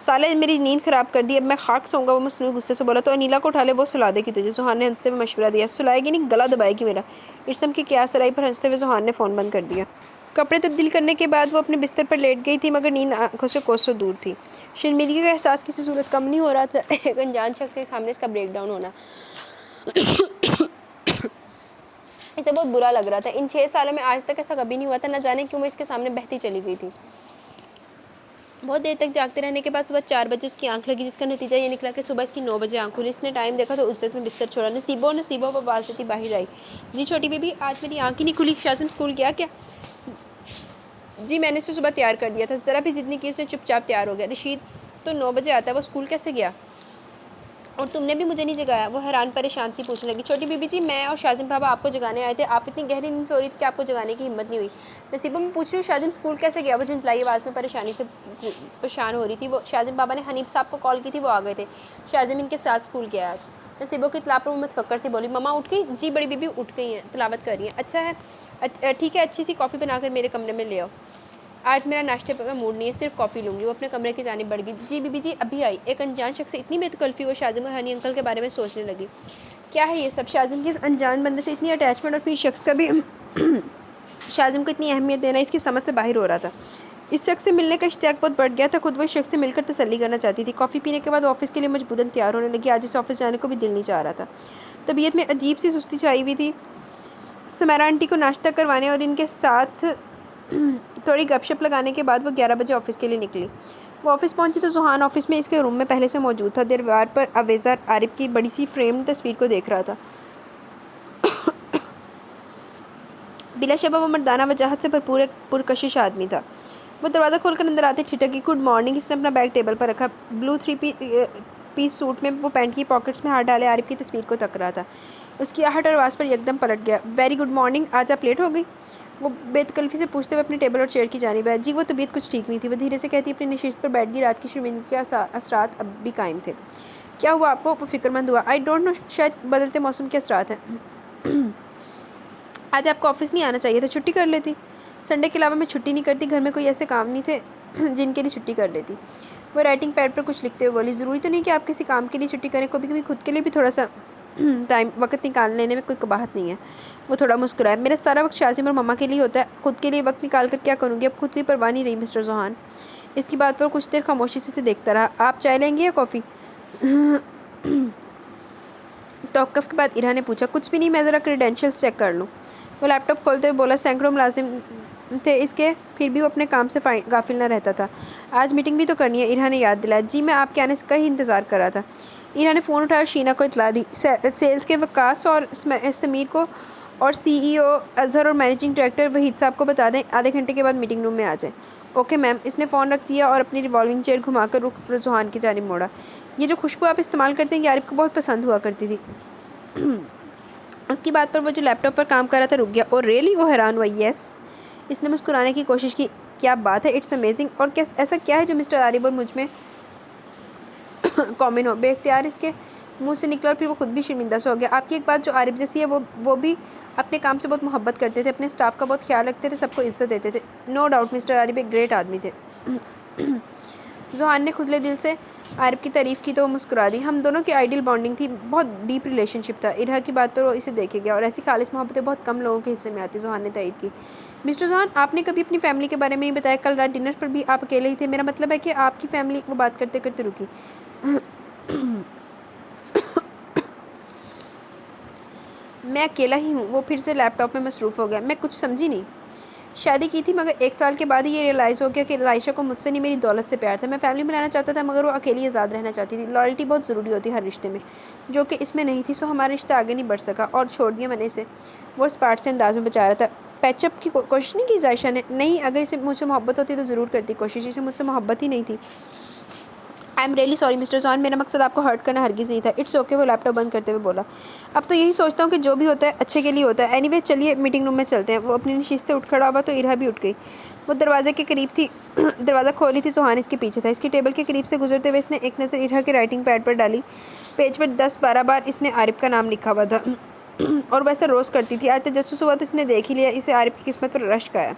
سالے میری نیند خراب کر دی، اب میں خاک سوں گا۔ وہ مصنوعی غصے سے بولا۔ تو انیلا کو اٹھا لے، وہ سلا دے گی تجھے۔ زوہان نے ہنستے ہوئے مشورہ دیا۔ سلائے گی نہیں، گلا دبائے گی میرا۔ ارسم کی قیاس آرائی پر ہنستے ہوئے زوہان نے فون بند کر دیا۔ کپڑے تبدیل کرنے کے بعد وہ اپنے بستر پر لیٹ گئی تھی، مگر نیند آنکھوں سے کوسوں دور تھی۔ شرمندگی کا احساس کسی صورت کم نہیں ہو رہا تھا۔ ایک انجان شخص کے سامنے اس کا بریک ڈاؤن ہونا اسے بہت برا لگ رہا تھا۔ ان 6 سالوں میں آج تک ایسا کبھی نہیں ہوا تھا، نہ جانے کیوں وہ اس کے سامنے بہتی چلی گئی تھی۔ بہت دیر تک جاگتے رہنے کے بعد صبح 4 بجے اس کی آنکھ لگی، جس کا نتیجہ یہ نکلا کہ صبح اس کی 9 بجے آنکھ کھلی۔ اس نے ٹائم دیکھا تو اجرت میں بستر چھوڑا۔ نصیبو وہ آواز دیتی باہر آئی۔ جی چھوٹی بیبی، آج میری آنکھ ہی نہیں کھلی۔ شاذم اسکول گیا کیا؟ جی میں نے اسے صبح تیار کر دیا تھا، ذرا بھی ضد نہیں کی، اس نے چپ چاپ تیار ہو گیا۔ رشید تو 9 بجے آتا ہے، وہ اسکول کیسے گیا؟ اور تم نے بھی مجھے نہیں جگایا؟ وہ حیران پریشان سی پوچھنے لگی۔ چھوٹی بیبی جی، میں اور شاذم بابا آپ کو جگانے آئے تھے، آپ اتنی گہری نیند سے ہو رہی تھی کہ آپ کو جگانے کی ہمت نہیں ہوئی۔ نصیبہ میں پوچھ رہی ہوں شاذم اسکول کیسے گیا؟ وہ جھنجھلائی آواز میں پریشانی سے پریشان ہو رہی تھی۔ وہ شاذم بابا نے حنیف صاحب کو کال کی تھی، وہ آ گئے تھے۔ شاذم ان کے ساتھ اسکول گیا آج۔ نصیبہ کی اطلاع پر وہ متفکر سی بولی۔ مما اٹھ گئی؟ جی بڑی بیبی اٹھ گئی ہیں، تلاوت کر رہی ہیں۔ اچھا ہے، ٹھیک ہے، اچھی سی کافی بنا کر میرے کمرے میں لے آؤ۔ آج میرا ناشتے کا موڈ نہیں ہے، صرف کافی لوں گی۔ وہ اپنے کمرے کی جانب بڑھ گئی۔ جی بیبی جی ابھی آئی۔ ایک انجان شخص سے اتنی بے تکلفی، وہ شاذم اور ہنی انکل کے بارے میں سوچنے لگی۔ کیا ہے یہ سب؟ شاذم کی اس انجان بندے سے اتنی اٹیچمنٹ اور پھر شخص کا بھی شاذم کو اتنی اہمیت دینا اس کی سمجھ سے باہر ہو رہا تھا۔ اس شخص سے ملنے کا اشتیاق بہت بڑھ گیا تھا، خود وہ اس شخص سے مل کر تسلی کرنا چاہتی تھی۔ کافی پینے کے بعد وہ آفس کے لیے مجبوراً تیار ہونے لگی۔ آج اسے آفس جانے کو بھی دل نہیں چاہ رہا تھا۔ طبیعت میں عجیب سی سستی چھائی ہوئی تھی۔ سمیرا آنٹی کو ناشتہ کروانے اور ان کے ساتھ تھوڑی گپ شپ لگانے کے بعد وہ 11 بجے آفس کے لیے نکلی۔ وہ آفس پہنچی تو زوہان آفس میں اس کے روم میں پہلے سے موجود تھا۔ دیوار پر اویزا عارف کی بڑی سی فریم تصویر کو دیکھ رہا تھا۔ بلا شبہ وہ مردانہ وجاہت سے بھرپور ایک پرکشش آدمی تھا۔ وہ دروازہ کھول کر اندر آتے ٹھٹک گئی۔ Good morning. اس نے اپنا بیگ ٹیبل پر رکھا۔ بلو 3 پیس سوٹ میں وہ پینٹ کی پاکٹس میں ہاتھ ڈالے عارف کی تصویر کو تک رہا تھا۔ اس کی آہٹ اور آواز پر یکدم پلٹ گیا۔ ویری گڈ مارننگ، آج آپ لیٹ ہو گئی؟ وہ بے تکلفی سے پوچھتے ہوئے اپنے ٹیبل اور چیئر کی جانب آیا۔ جی وہ طبیعت کچھ ٹھیک نہیں تھی، وہ دھیرے سے کہتی اپنی نشست پر بیٹھ گئی۔ رات کی شرمندگی کے اثرات اب بھی قائم تھے۔ کیا ہوا آپ کو؟ وہ فکر مند ہوا۔ آئی ڈونٹ نو، شاید بدلتے موسم کے اثرات ہیں۔ آج آپ کو آفس نہیں آنا چاہیے تھا، چھٹی کر لیتی۔ سنڈے کے علاوہ میں چھٹی نہیں کرتی، گھر میں کوئی ایسے کام نہیں تھے جن کے لیے چھٹی کر لیتی۔ وہ رائٹنگ پیڈ پر کچھ لکھتے ہوئے بولی۔ ضروری تو نہیں کہ آپ کسی کام کے لیے چھٹی کریں، کبھی کبھی خود کے لیے بھی تھوڑا سا وقت نکال لینے میں کوئی قباحت نہیں ہے۔ وہ تھوڑا مسکرایا۔ میرا سارا وقت شاذم اور مما کے لیے ہوتا ہے، خود کے لیے وقت نکال کر کیا کروں گی؟ اب خود کی پرواہ نہیں رہی مسٹر زوہان۔ اس کی بات پر کچھ دیر خاموشی سے دیکھتا رہا۔ آپ چائے لیں گے یا کافی؟ توقف کے بعد ارہا نے پوچھا۔ کچھ بھی نہیں، میں ذرا کریڈینشیلز چیک کر لوں۔ وہ لیپ ٹاپ کھولتے ہوئے بولا۔ سینکڑوں ملازم تھے اس کے، پھر بھی وہ اپنے کام سے غافل نہ رہتا تھا۔ آج میٹنگ بھی تو کرنی ہے، ارہا نے یاد دلایا۔ جی میں آپ کے آنے کا ہی انتظار کر رہا تھا۔ ارہا نے فون اٹھایا اور شینا کو اطلاع دی۔ سیلز کے وقاص اور سمیر کو اور سی ای او اظہر اور مینیجنگ ڈائریکٹر وحید صاحب کو بتا دیں آدھے گھنٹے کے بعد میٹنگ روم میں آ جائیں۔ Okay ma'am. اس نے فون رکھ دیا اور اپنی ریوالونگ چیئر گھما کر رخ زوہان کی جانب موڑا۔ یہ جو خوشبو آپ استعمال کرتے ہیں یہ عارف کو بہت پسند ہوا کرتی تھی۔ اس کی بات پر وہ جو لیپ ٹاپ پر کام کر رہا تھا رک گیا۔ اور ریئلی؟ وہ حیران ہوا۔ یس۔ اس نے مسکرانے کی کوشش کی۔ کیا بات ہے، اٹس امیزنگ۔ اور ایسا کیا ہے جو مسٹر عارف اور مجھ میں کامن ہو؟ بے اختیار اس کے منہ سے نکلا اور پھر وہ خود بھی شرمندہ سے ہو گیا۔ آپ کی ایک بات جو عارف جیسی ہے، وہ بھی اپنے کام سے بہت محبت کرتے تھے، اپنے اسٹاف کا بہت خیال رکھتے تھے، سب کو عزت دیتے تھے۔ نو ڈاؤٹ مسٹر عارف ایک گریٹ آدمی تھے۔ زوہان نے کھلے دل سے عارف کی تعریف کی تو وہ مسکرا دی۔ ہم دونوں کی آئیڈیل بانڈنگ تھی، بہت ڈیپ ریلیشن شپ تھا۔ ارہا کی بات پر وہ اسے دیکھے گیا۔ اور ایسی خالص محبتیں بہت کم لوگوں کے حصے میں آتی، زوہان نے تائید کی۔ مسٹر زوہان، آپ نے کبھی اپنی فیملی کے بارے میں نہیں بتایا، کل رات ڈنر پر بھی آپ اکیلے ہی تھے، میرا مطلب ہے کہ آپ کی فیملی۔ وہ بات کرتے کرتے رکی۔ میں اکیلا ہی ہوں۔ وہ پھر سے لیپ ٹاپ میں مصروف ہو گیا۔ میں کچھ سمجھی نہیں۔ شادی کی تھی مگر 1 سال کے بعد ہی یہ ریئلائز ہو گیا کہ عائشہ کو مجھ سے نہیں، میری دولت سے پیار تھا۔ میں فیملی بنانا چاہتا تھا مگر وہ اکیلی آزاد رہنا چاہتی تھی۔ لائلٹی بہت ضروری ہوتی ہے ہر رشتے میں، جو کہ اس میں نہیں تھی، سو ہمارا رشتہ آگے نہیں بڑھ سکا اور چھوڑ دیا میں نے اسے۔ وہ اسپاٹ سے انداز میں بچا رہا تھا۔ پیچ اپ کی کوشش نہیں کی عائشہ نے؟ نہیں، اگر اسے مجھ سے محبت ہوتی تو ضرور کرتی کوشش، اسے مجھ سے محبت ہی نہیں تھی۔ I am really sorry mister Zohan, میرا مقصد آپ کو ہرٹ کرنا ہرگز نہیں تھا۔ اٹس اوکے، وہ لیپ ٹاپ بند کرتے ہوئے بولا۔ اب تو یہی سوچتا ہوں کہ جو بھی ہوتا ہے اچھے کے لیے ہوتا ہے۔ اینی وے چلیے میٹنگ روم میں چلتے ہیں۔ وہ اپنی نشست سے اٹھ کھڑا ہوا تو ارہا بھی اٹھ گئی۔ وہ دروازے کے قریب تھی، دروازہ کھولی تھی، زوہان اس کے پیچھے تھا۔ اس کی ٹیبل کے قریب سے گزرتے ہوئے اس نے ایک نظر ارہا کے رائٹنگ پیڈ پر ڈالی۔ پیج پر 10-12 بار اس نے عارف کا نام لکھا ہوا تھا اور وہ ایسا روز کرتی تھی۔ آج تجسس ہوا تو اس نے دیکھ ہی لیا، اسے عارف کی قسمت پر رشک آیا۔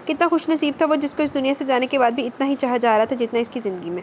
کتنا خوش نصیب تھا وہ، جس کو اس دنیا سے جانے کے بعد بھی اتنا ہی چاہا جا رہا تھا جتنا اس کی زندگی میں۔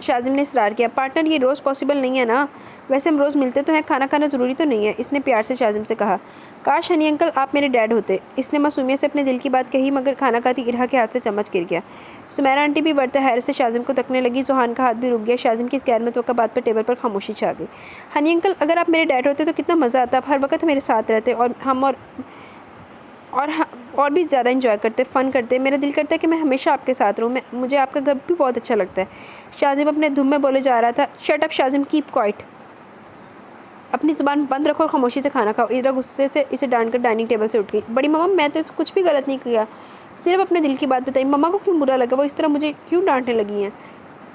شاذم نے اصرار کیا۔ پارٹنر یہ روز پاسبل نہیں ہے نا، ویسے ہم روز ملتے تو ہیں، کھانا کھانا ضروری تو نہیں ہے، اس نے پیار سے شاذم سے کہا۔ کاش ہنی انکل آپ میرے ڈیڈ ہوتے، اس نے معصومیت سے اپنے دل کی بات کہی، مگر کھانا کھاتی ارہا کے ہاتھ سے چمچ گر گیا۔ سمیرہ آنٹی بھی بڑھتے حیرت سے شاذم کو تکنے لگی، ذوحان کا ہاتھ بھی رک گیا۔ شاذم کی اس غیر متوقع بات پر ٹیبل پر خاموشی چھا گئی۔ ہنی انکل اگر آپ میرے ڈیڈ ہوتے تو کتنا مزہ آتا، آپ ہر وقت میرے ساتھ رہتے اور ہم اور بھی زیادہ انجوائے کرتے، فن کرتے، میرا دل کرتا ہے کہ میں ہمیشہ آپ کے ساتھ رہوں، مجھے آپ کا گھر بھی بہت اچھا لگتا ہے۔ شاذم اپنے دھن میں بولے جا رہا تھا۔ شٹ اپ شاذم، کیپ کوائٹ، اپنی زبان بند رکھو اور خاموشی سے کھانا کھاؤ۔ ادھر غصے سے اسے ڈانٹ کر ڈائننگ ٹیبل سے اٹھ گئی۔ بڑی ماما میں تو کچھ بھی غلط نہیں کیا، صرف اپنے دل کی بات بتائی، ماما کو کیوں برا لگا، وہ اس طرح مجھے کیوں ڈانٹنے لگی ہیں؟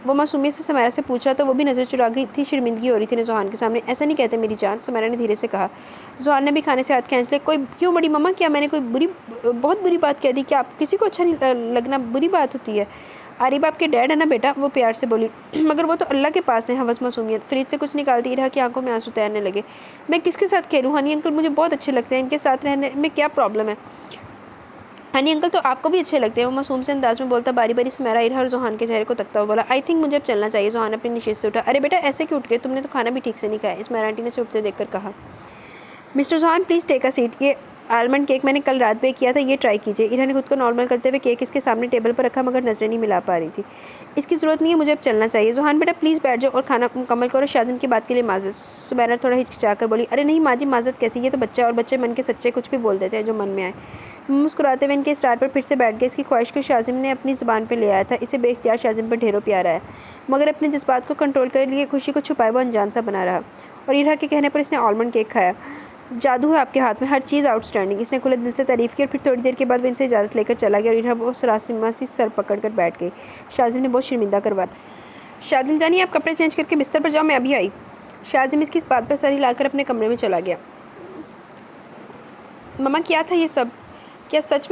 وہ معصومیت سے سمیرہ سے پوچھ رہا تھا، وہ بھی نظر چرا گئی تھی، شرمندگی ہو رہی تھی ذوحان کے سامنے۔ ایسا نہیں کہتے میری جان، سمیرہ نے دھیرے سے کہا۔ ذوحان نے بھی کھانے سے ہاتھ کھینچ لیا۔ کوئی کیوں بڑی ماما، کیا میں نے کوئی بہت بری بات کہہ دی؟ کیا آپ کسی کو اچھا نہیں لگنا بری بات ہوتی ہے؟ عارب آپ کے ڈیڈ ہے نا بیٹا، وہ پیار سے بولی، مگر وہ تو اللہ کے پاس ہے۔ حوث معصومیت فریج سے کچھ نکالتی ارہا کی آنکھوں میں آنسو تیرنے لگے۔ میں کس کے ساتھ کھیلوں؟ ہنی انکل مجھے بہت اچھے لگتے ہیں، ان کے ساتھ رہنے میں کیا پرابلم ہے؟ ہنی انکل تو آپ کو بھی اچھے لگتے ہیں، وہ معصوم سے انداز میں بولتا باری باری سمیرہ ارہا اور ذوحان کے چہرے کو تکتا ہوا بولا۔ آئی تھنک مجھے اب چلنا چاہیے۔ ذوحان اپنی نشست سے اٹھا۔ ارے بیٹا ایسے کیوں اٹھ گئے، تم نے تو کھانا بھی ٹھیک سے نہیں کھایا، سمیرہ آنٹی نے اسے اٹھتے دیکھ کر کہا۔ Mister Zohan please take a seat, یہ آلمنڈ کیک میں نے کل رات بیک کیا تھا، یہ ٹرائی کیجیے۔ ارہا نے خود کو نارمل کرتے ہوئے کیک اس کے سامنے ٹیبل پر رکھا، مگر نظریں نہیں ملا پا رہی تھی۔ اس کی ضرورت نہیں ہے، مجھے اب چلنا چاہیے۔ ذوحان بیٹا پلیز بیٹھ جاؤ اور کھانا مکمل کرو، شاذم کی بات کے لیے معذرت۔ سمیرہ تھوڑا ہچکچا کر بولی۔ ارے نہیں ماں جی، معذرت کیسی، یہ تو بچہ ہے اور بچے من کے سچے کچھ بھی بول دیتے ہیں جو من میں آئے۔ مسکراتے ہوئے ان کے اصرار پر پھر سے بیٹھ گئے۔ اس کی خواہش کو شاذم نے اپنی زبان پہ لے آیا تھا، اسے بے اختیار شاذم پر ڈھیروں پیار آیا، مگر اپنے جذبات کو کنٹرول کر لیے خوشی کو چھپائے وہ انجان سا بنا رہا، اور ارہا کے کہنے پر اس نے آلمنڈ کیک کھایا۔ جادو ہے آپ کے ہاتھ میں، ہر چیز آؤٹ اسٹینڈنگ، اس نے کھلے دل سے تعریف کی، اور پھر تھوڑی دیر کے بعد وہ ان سے اجازت لے کر چلا گیا اور ارہا وہ سراسیمہ سی سر پکڑ کر بیٹھ گئی۔ شاذم نے بہت شرمندہ کروا دیا۔ شاذم جانی آپ کپڑے چینج کر کے بستر پر جاؤ، میں ابھی آئی۔ شاذم اس کی اس بات پر سر ہلا کر اپنے کمرے میں چلا گیا۔ مما کیا تھا یہ سب؟ کیا سچ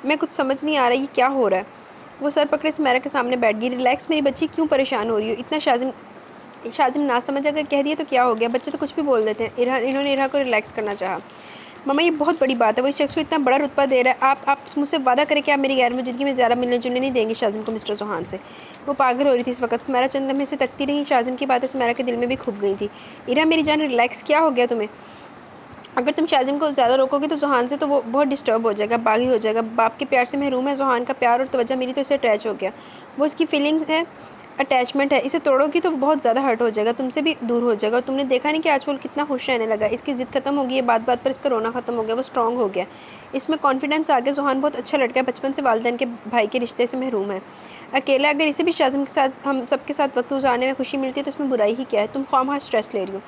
میں کچھ سمجھ نہیں آ رہا یہ کیا ہو رہا ہے؟ وہ سر پکڑے سمیرہ کے سامنے بیٹھ گئی۔ ریلیکس میری بچی، کیوں پریشان ہو رہی ہو اتنا؟ شاذم نہ سمجھ اگر کہہ دیا تو کیا ہو گیا، بچے تو کچھ بھی بول دیتے ہیں۔ انہوں نے ارہا کو ریلیکس کرنا چاہا۔ مما یہ بہت بڑی بات ہے، وہ اس شخص کو اتنا بڑا رتبہ دے رہا ہے، آپ مجھ سے وعدہ کریں کہ آپ میری غیر موجودگی میں زیادہ ملنے جلنے نہیں دیں گے شاذم کو مسٹر ذوحان سے۔ وہ پاگل ہو رہی تھی اس وقت، سمیرہ چند لمحے سے تکتی رہی، شاذم کی باتیں سمیرہ کے دل میں بھی کھپ گئی تھی۔ ارہا میری جان ریلیکس، کیا ہو گیا تمہیں؟ اگر تم شاذم کو زیادہ روکو گے تو ذوحان سے تو وہ بہت ڈسٹرب ہو جائے گا، باغی ہو جائے گا، باپ کے پیار سے محروم ہے، ذوحان کا پیار اور توجہ میری تو اسے اٹیچ ہو گیا، وہ اس کی فیلنگ ہے، اٹیچمنٹ ہے، اسے توڑو گی تو وہ بہت زیادہ ہرٹ ہو جائے گا، تم سے بھی دور ہو جائے گا، اور تم نے دیکھا نہیں کہ آج کل کتنا خوش رہنے لگا، اس کی ضد ختم ہو گئی ہے، بات بات پر اس کا رونا ختم ہو گیا، وہ اسٹرانگ ہو گیا، اس میں کانفیڈنس آ گیا، ذوحان بہت اچھا لڑکا ہے، بچپن سے والدین کے بھائی کے رشتے سے محروم ہے، اکیلا، اگر اسے بھی شاذم کے ساتھ ہم سب کے ساتھ وقت گزارنے میں خوشی ملتی ہے تو اس میں برائی ہی کیا ہے؟ تم خواہ مخواہ اسٹریس لے رہی ہو،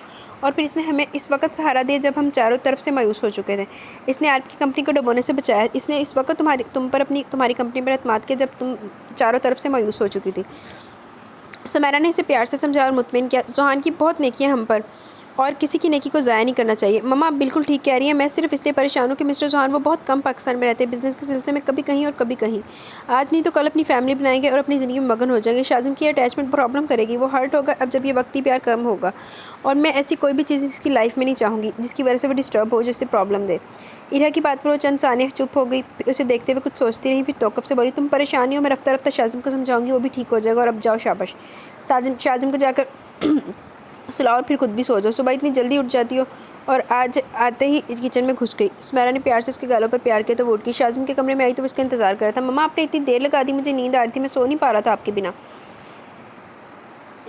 اور پھر اس نے ہمیں اس وقت سہارا دیا جب ہم چاروں طرف سے مایوس ہو چکے تھے، اس نے آپ کی کمپنی کو ڈبونے سے بچایا، اس نے اس وقت تمہاری کمپنی پر اعتماد کیا جب تم چاروں طرف سے مایوس ہو چکی تھی۔ سمیرہ نے اسے پیار سے سمجھایا اور مطمئن کیا۔ ذوحان کی بہت نیکیاں ہم پر، اور کسی کی نیکی کو ضائع نہیں کرنا چاہیے۔ مما آپ بالکل ٹھیک کہہ رہی ہیں، میں صرف اس لیے پریشان ہوں کہ مسٹر ذوحان وہ بہت کم پاکستان میں رہتے ہیں، بزنس کے سلسلے میں کبھی کہیں اور کبھی کہیں، آج نہیں تو کل اپنی فیملی بنائیں گے اور اپنی زندگی میں مگن ہو جائیں گے، شاذم کی اٹیچمنٹ پرابلم کرے گی، وہ ہرٹ ہوگا اب جب یہ وقتی پیار کم ہوگا، اور میں ایسی کوئی بھی چیز اس کی لائف میں نہیں چاہوں گی جس کی وجہ سے وہ ڈسٹرب ہو، جو اسے پرابلم دے۔ ارہا کی بات پر وہ چند ثانیے چپ ہو گئی، اسے دیکھتے ہوئے کچھ سوچتی رہی، پھر توقف سے بولی، تم پریشان نہیں ہو، میں رفتہ رفتہ شاذم کو سمجھاؤں گی، وہ بھی ٹھیک ہو جائے گا، اور اب جاؤ شاباش، شاذم کو جا کر سلاؤ اور پھر خود بھی سو جاؤ، صبح اتنی جلدی اٹھ جاتی ہو، اور آج آتے ہی کچن میں گھس گئی۔ سمیرہ نے پیار سے اس کے گالوں پر پیار کیا تو وہ اٹھ گئی، شاذم کے کمرے میں آئی تو وہ اس کا انتظار کر رہا تھا۔ مما آپ نے اتنی دیر لگا دی، مجھے نیند آ رہی تھی، میں سو نہیں پا رہا تھا آپ کے بنا۔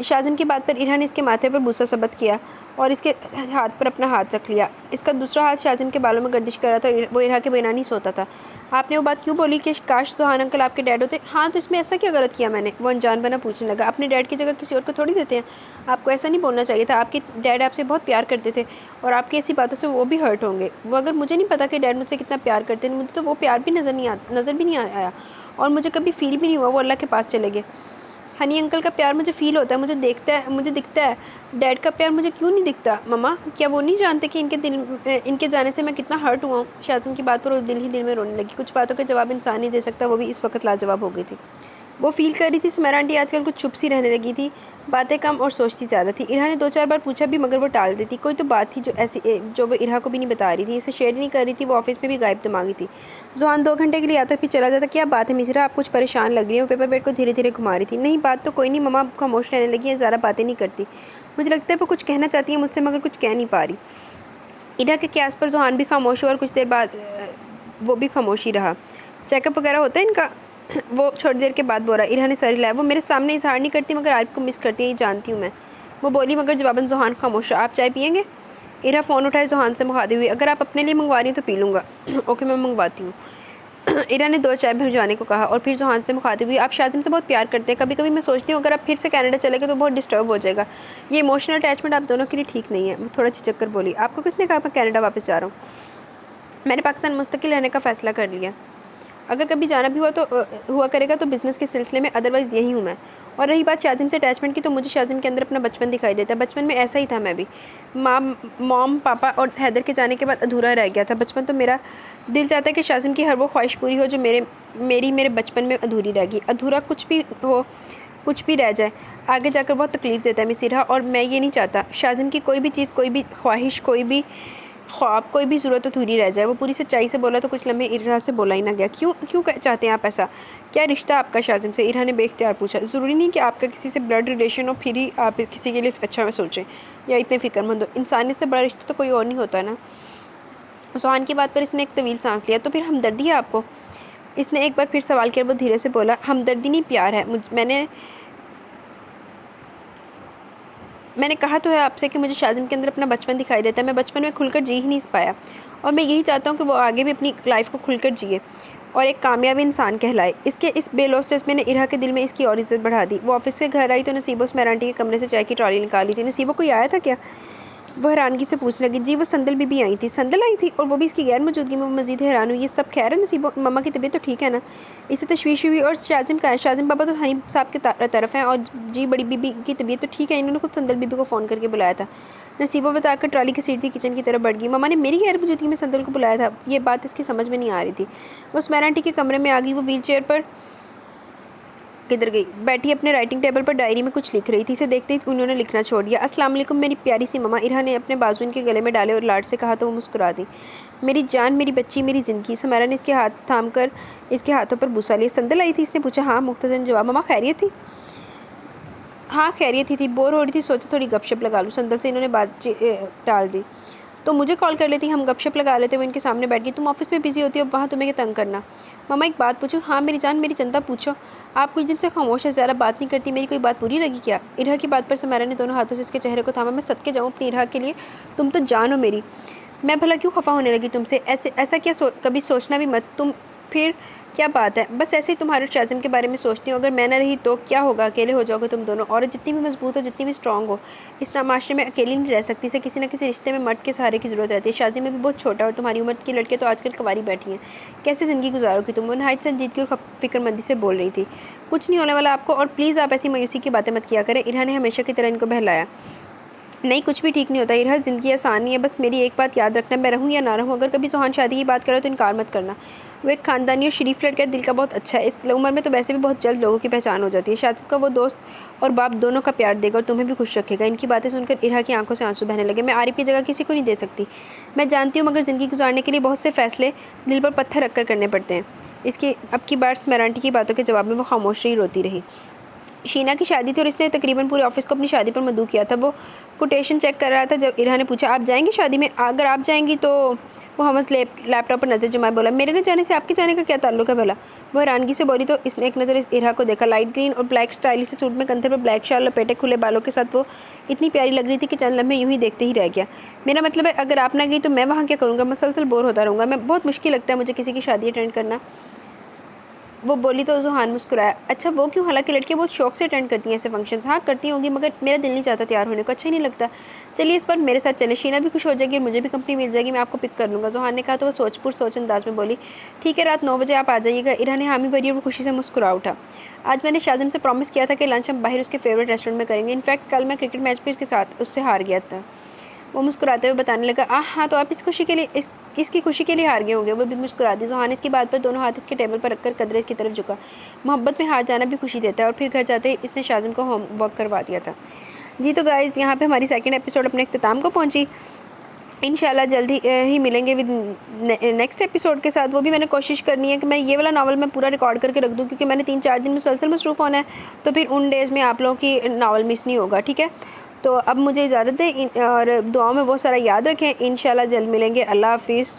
شاذم کی بات پر ارہا نے اس کے ماتھے پر بوسہ ثبت کیا اور اس کے ہاتھ پر اپنا ہاتھ رکھ لیا، اس کا دوسرا ہاتھ شاذم کے بالوں میں گردش کر رہا تھا، وہ ارہا کے بنا نہیں سوتا تھا۔ آپ نے وہ بات کیوں بولی کہ کاش ذوحان انکل آپ کے ڈیڈ ہوتے؟ ہاں تو اس میں ایسا کیا غلط کیا میں نے؟ وہ انجان بنا پوچھنے لگا۔ اپنے ڈیڈ کی جگہ کسی اور کو تھوڑی دیتے ہیں، آپ کو ایسا نہیں بولنا چاہیے تھا، آپ کے ڈیڈ آپ سے بہت پیار کرتے تھے، اور آپ کی ایسی باتوں سے وہ بھی ہرٹ ہوں گے، وہ اگر مجھے نہیں پتا کہ ڈیڈ مجھ سے کتنا پیار کرتے ہیں، مجھے تو وہ پیار بھی نظر بھی نہیں آیا، اور مجھے کبھی فیل بھی نہیں ہوا وہ اللہ کے پاس چلے گئے۔ ہنی انکل کا پیار مجھے فیل ہوتا ہے، مجھے دکھتا ہے، ڈیڈ کا پیار مجھے کیوں نہیں دکھتا؟ مما کیا وہ نہیں جانتے کہ ان کے جانے سے میں کتنا ہرٹ ہوا ہوں؟ شاذم کی بات پر وہ دل ہی دل میں رونے لگی، کچھ باتوں کے جواب انسان نہیں دے سکتا، وہ بھی اس وقت لاجواب ہو گئی تھی۔ وہ فیل کر رہی تھی سمیرا آنٹی آج کل کچھ چپ سی رہنے لگی تھی، باتیں کم اور سوچتی زیادہ تھی۔ ارہا نے 2-4 بار پوچھا بھی مگر وہ ٹال دیتی۔ کوئی تو بات تھی جو وہ ارہا کو بھی نہیں بتا رہی تھی، اسے شیئر نہیں کر رہی تھی۔ وہ آفس میں بھی غائب دماغی تھی۔ ذوحان 2 گھنٹے کے لیے آتا پھر چلا جاتا۔ کیا بات ہے مصرا، آپ کچھ پریشان لگ رہی ہیں؟ وہ پیپر ویٹ کو دھیرے دھیرے گھما رہی تھی۔ نہیں بات تو کوئی نہیں مما، خاموش رہنے لگی ہیں، زیادہ باتیں نہیں کرتی۔ مجھے لگتا ہے وہ کچھ کہنا چاہتی ہیں مجھ سے مگر کچھ کہہ نہیں پا رہی۔ ارہا کے قیاس پر ذوحان بھی خاموش ہوا اور کچھ دیر بعد وہ بھی خاموش ہی رہا۔ چیک اپ وغیرہ ہوتا ہے ان کا؟ وہ تھوڑی دیر کے بعد بولا۔ ارہا نے سر ہلایا۔ وہ میرے سامنے اظہار نہیں کرتی مگر آپ کو مس کرتی ہے، یہ جانتی ہوں میں، وہ بولی مگر جواباً ذوحان خاموش رہا۔ آپ چائے پئیں گے؟ ارہا فون اٹھائے ذوحان سے مخاطب ہوئی۔ اگر آپ اپنے لیے منگوا رہی ہیں تو پی لوں گا۔ اوکے میں منگواتی ہوں۔ ارہا نے 2 چائے بھجوانے کو کہا اور پھر ذوحان سے مخاطب ہوئی۔ آپ شاذم سے بہت پیار کرتے ہیں، کبھی کبھی میں سوچتی ہوں اگر آپ پھر سے کینیڈا چلے گئے تو بہت ڈسٹرب ہو جائے گا، یہ ایموشنل اٹیچمنٹ آپ دونوں کے لیے ٹھیک نہیں ہے۔ وہ تھوڑا جھجک کر بولی۔ آپ کو کس نے کہا میں کینیڈا واپس جا رہا ہوں؟ میں نے پاکستان مستقل رہنے کا فیصلہ کر لیا، اگر کبھی جانا بھی ہوا کرے گا تو بزنس کے سلسلے میں، ادروائز یہی ہوں میں۔ اور رہی بات شاذم سے اٹیچمنٹ کی تو مجھے شاذم کے اندر اپنا بچپن دکھائی دیتا ہے۔ بچپن میں ایسا ہی تھا میں بھی، موم پاپا اور حیدر کے جانے کے بعد ادھورا رہ گیا تھا بچپن، تو میرا دل چاہتا ہے کہ شاذم کی ہر وہ خواہش پوری ہو جو میرے بچپن میں ادھوری رہ گئی۔ ادھورا کچھ بھی ہو، کچھ بھی رہ جائے آگے جا کر بہت تکلیف دیتا ہے مس ارہا، اور میں یہ نہیں چاہتا شاذم کی کوئی بھی چیز، کوئی بھی خواہش، کوئی بھی خواب، کوئی بھی ضرورت ادھوری رہ جائے۔ وہ پوری سچائی سے بولا تو کچھ لمحے ارہا سے بولا ہی نہ گیا۔ کیوں چاہتے ہیں آپ ایسا؟ کیا رشتہ آپ کا شاذم سے؟ ارہا نے بے اختیار پوچھا۔ ضروری نہیں کہ آپ کا کسی سے بلڈ ریلیشن ہو پھر ہی آپ کسی کے لیے اچھا سوچیں یا اتنے فکر مند ہو، انسانیت سے بڑا رشتہ تو کوئی اور نہیں ہوتا نا۔ ذوحان کی بات پر اس نے ایک طویل سانس لیا۔ تو پھر ہمدردی ہے آپ کو؟ اس نے ایک بار پھر سوال کیا۔ وہ دھیرے سے بولا۔ ہمدردی نہیں، پیار ہے۔ میں نے کہا تو ہے آپ سے کہ مجھے شاذم کے اندر اپنا بچپن دکھائی دیتا ہے، میں بچپن میں کھل کر جی ہی نہیں پایا، اور میں یہی چاہتا ہوں کہ وہ آگے بھی اپنی لائف کو کھل کر جیے اور ایک کامیاب انسان کہلائے۔ اس بے لوث جذبے نے ارہا کے دل میں اس کی اور عزت بڑھا دی۔ وہ آفس سے گھر آئی تو نصیبہ سمیرا آنٹی کے کمرے سے چائے کی ٹرالی نکالی تھی۔ نصیبہ کوئی آیا تھا کیا؟ وہ حیرانگی سے پوچھنے لگی۔ جی وہ سندل بی بی آئی تھی۔ سندل آئی تھی؟ اور وہ بھی اس کی غیر موجودگی میں؟ وہ مزید حیران ہوئی۔ یہ سب خیر ہے نصیبہ؟ مما کی طبیعت تو ٹھیک ہے نا؟ اسے تشویش ہوئی۔ اور شاذم کا ہے؟ شاذم پاپا تو حنیف صاحب کے طرف ہیں، اور جی بڑی بی بی کی طبیعت تو ٹھیک ہے، انہوں نے خود سندل بی بی کو فون کر کے بلایا تھا۔ نصیبہ بتا کر ٹرالی کی سیڑھی کچن کی طرف بڑھ گئی۔ مما نے میری غیر موجودگی میں سندل کو بلایا تھا؟ یہ بات اس کی سمجھ میں نہیں آ رہی تھی۔ وہ سمیرا آنٹی کے کمرے میں آ گئی۔ وہ ویل چیئر پر کدھر گئی بیٹھی اپنے رائٹنگ ٹیبل پر ڈائری میں کچھ لکھ رہی تھی۔ اسے دیکھتے ہی انہوں نے لکھنا چھوڑ دیا۔ السلام علیکم میری پیاری سی مما، ارہا نے اپنے بازو ان کے گلے میں ڈالے اور لاڈ سے کہا تو وہ مسکرا دی۔ میری جان، میری بچی، میری زندگی۔ سمیرا نے اس کے ہاتھ تھام کر اس کے ہاتھوں پر بوسا لیا۔ سندل آئی تھی؟ اس نے پوچھا۔ ہاں، مختصراً جواب۔ مما خیریت تھی؟ ہاں خیریت ہی تھی، بور ہو رہی تھی، سوچا تھوڑی گپ شپ لگا لوں۔ سندل سے انہوں نے بات ٹال دی۔ تو مجھے کال کر لیتی، ہم گپ شپ لگا لیتے۔ وہ ان کے سامنے بیٹھ گئی۔ تم آفس میں بزی ہوتی ہو، اب وہاں تمہیں یہ تنگ کرنا۔ مما ایک بات پوچھوں؟ ہاں میری جان، میری چندا پوچھو۔ آپ کچھ دن سے خاموش ہے، زیادہ بات نہیں کرتی، میری کوئی بات بری لگی کیا؟ ارہا کی بات پر سمیرا نے دونوں ہاتھوں سے اس کے چہرے کو تھاما۔ میں صدقے جاؤں اپنی ارہا کے لیے، تم تو جان ہو میری، میں بھلا کیوں خفا ہونے لگی تم سے؟ ایسا کیا کبھی سوچنا بھی مت تم، پھر کیا بات ہے؟ بس ایسے ہی تمہارے شاذم کے بارے میں سوچتی ہوں، اگر میں نہ رہی تو کیا ہوگا، اکیلے ہو جاؤ گے تم دونوں۔ عورت جتنی بھی مضبوط ہو، جتنی بھی اسٹرانگ ہو، اس معاشرے میں اکیلی نہیں رہ سکتی، اسے کسی نہ کسی رشتے میں مرد کے سہارے کی ضرورت رہتی ہے۔ شاذم میں بھی بہت چھوٹا ہے اور تمہاری عمر کی لڑکیاں تو آج کل کنواری بیٹھی ہیں، کیسے زندگی گزارو گی تم؟ وہ نہایت سنجیدگی اور فکر مندی سے بول رہی تھی۔ کچھ نہیں ہونے والا آپ کو، اور پلیز آپ ایسی مایوسی کی باتیں مت کیا کریں۔ ارہا نے ہمیشہ کی طرح ان کو بہلایا۔ نہیں کچھ بھی ٹھیک نہیں ہوتا ارہا، زندگی آسان نہیں ہے، بس میری ایک بات یاد رکھنا، میں رہوں یا نہ رہوں، اگر کبھی ذوحان شادی کی بات کرو تو انکار مت کرنا۔ وہ ایک خاندانی اور شریف لڑکا ہے، دل کا بہت اچھا ہے، اس عمر میں تو ویسے بھی بہت جلد لوگوں کی پہچان ہو جاتی ہے۔ شاذم کا وہ دوست اور باپ دونوں کا پیار دے گا اور تمہیں بھی خوش رکھے گا۔ ان کی باتیں سن کر ارہا کی آنکھوں سے آنسو بہنے لگے۔ میں عارف کی جگہ کسی کو نہیں دے سکتی، میں جانتی ہوں، مگر زندگی گزارنے کے لیے بہت سے فیصلے دل پر پتھر رکھ کر کرنے پڑتے ہیں۔ اب کی بار سمیرا آنٹی کی باتوں کے جواب میں وہ خاموش رہی، روتی رہی۔ شینا کی شادی تھی اور اس نے تقریباً پورے آفس کو اپنی شادی پر مدعو کیا تھا۔ وہ کوٹیشن چیک کر رہا تھا جب ارہا نے پوچھا، آپ جائیں گے شادی میں؟ اگر آپ جائیں گی تو؟ وہ ہمس لیپ ٹاپ پر نظر جمائے بولا، میرے نہ جانے سے آپ کے جانے کا کیا تعلق ہے بھلا؟ وہ حیرانگی سے بولی تو اس نے ایک نظر ارہا کو دیکھا۔ لائٹ گرین اور بلیک اسٹائلش سے سوٹ میں، کندھے پر بلیک شال لپیٹے، کھلے بالوں کے ساتھ وہ اتنی پیاری لگ رہی تھی کہ چند لمحے یوں ہی دیکھتے ہی رہ گیا۔ میرا مطلب ہے اگر آپ نہ گئی تو میں وہاں کیا کروں گا؟ مسلسل بور ہوتا رہوں گا میں، بہت مشکل لگتا ہے مجھے کسی کی شادی اٹینڈ کرنا، وہ بولی تو ذوحان مسکرایا۔ اچھا وہ کیوں؟ حالانکہ لڑکیاں بہت شوق سے اٹینڈ کرتی ہیں ایسے فنکشنز۔ ہاں کرتی ہوں گی، مگر میرا دل نہیں چاہتا تیار ہونے کو، اچھا ہی نہیں لگتا۔ چلیے اس بار میرے ساتھ چلیں، شینا بھی خوش ہو جائے گی اور مجھے بھی کمپنی مل جائے گی، میں آپ کو پک کر لوں گا، ذوحان نے کہا تو وہ سوچ انداز میں بولی، ٹھیک ہے رات 9 بجے آپ آ جائیے گا۔ ارہا نے حامی بھری اور وہ خوشی سے مسکرا اٹھا۔ آج میں نے شاذم سے پرومس کیا تھا کہ لنچ ہم باہر اس کے فیوریٹ ریسٹورینٹ میں کریں گے، انفیکٹ کل میں کرکٹ میچ بھی اس کے ساتھ اس سے ہار گیا تھا۔ وہ مسکراتے ہوئے بتانے لگا، ہاں تو آپ اس خوشی کے لیے اس کی خوشی کے لیے ہار گئے ہوں گے، وہ بھی مسکرا دی۔ ذوحان اس کی بات پر دونوں ہاتھ اس کے ٹیبل پر رکھ کر قدرے اس کی طرف جھکا۔ محبت میں ہار جانا بھی خوشی دیتا ہے، اور پھر گھر جاتے ہی اس نے شاذم کو ہوم ورک کروا دیا تھا۔ جی تو گائز یہاں پہ ہماری سیکنڈ ایپیسوڈ اپنے اختتام کو پہنچی۔ انشاءاللہ جلدی ہی ملیں گے نیکسٹ ایپیسوڈ کے ساتھ۔ وہ بھی میں نے کوشش کرنی ہے کہ میں یہ والا ناول میں پورا ریکارڈ کر کے رکھ دوں، کیونکہ میں نے 3-4 دن مسلسل مصروف ہونا ہے، تو پھر ان ڈیز میں آپ لوگوں کی ناول مس نہیں ہوگا، ٹھیک ہے؟ تو اب مجھے اجازت دیں، اور دعاؤں میں بہت سارا یاد رکھیں۔ انشاءاللہ جلد ملیں گے۔ اللہ حافظ۔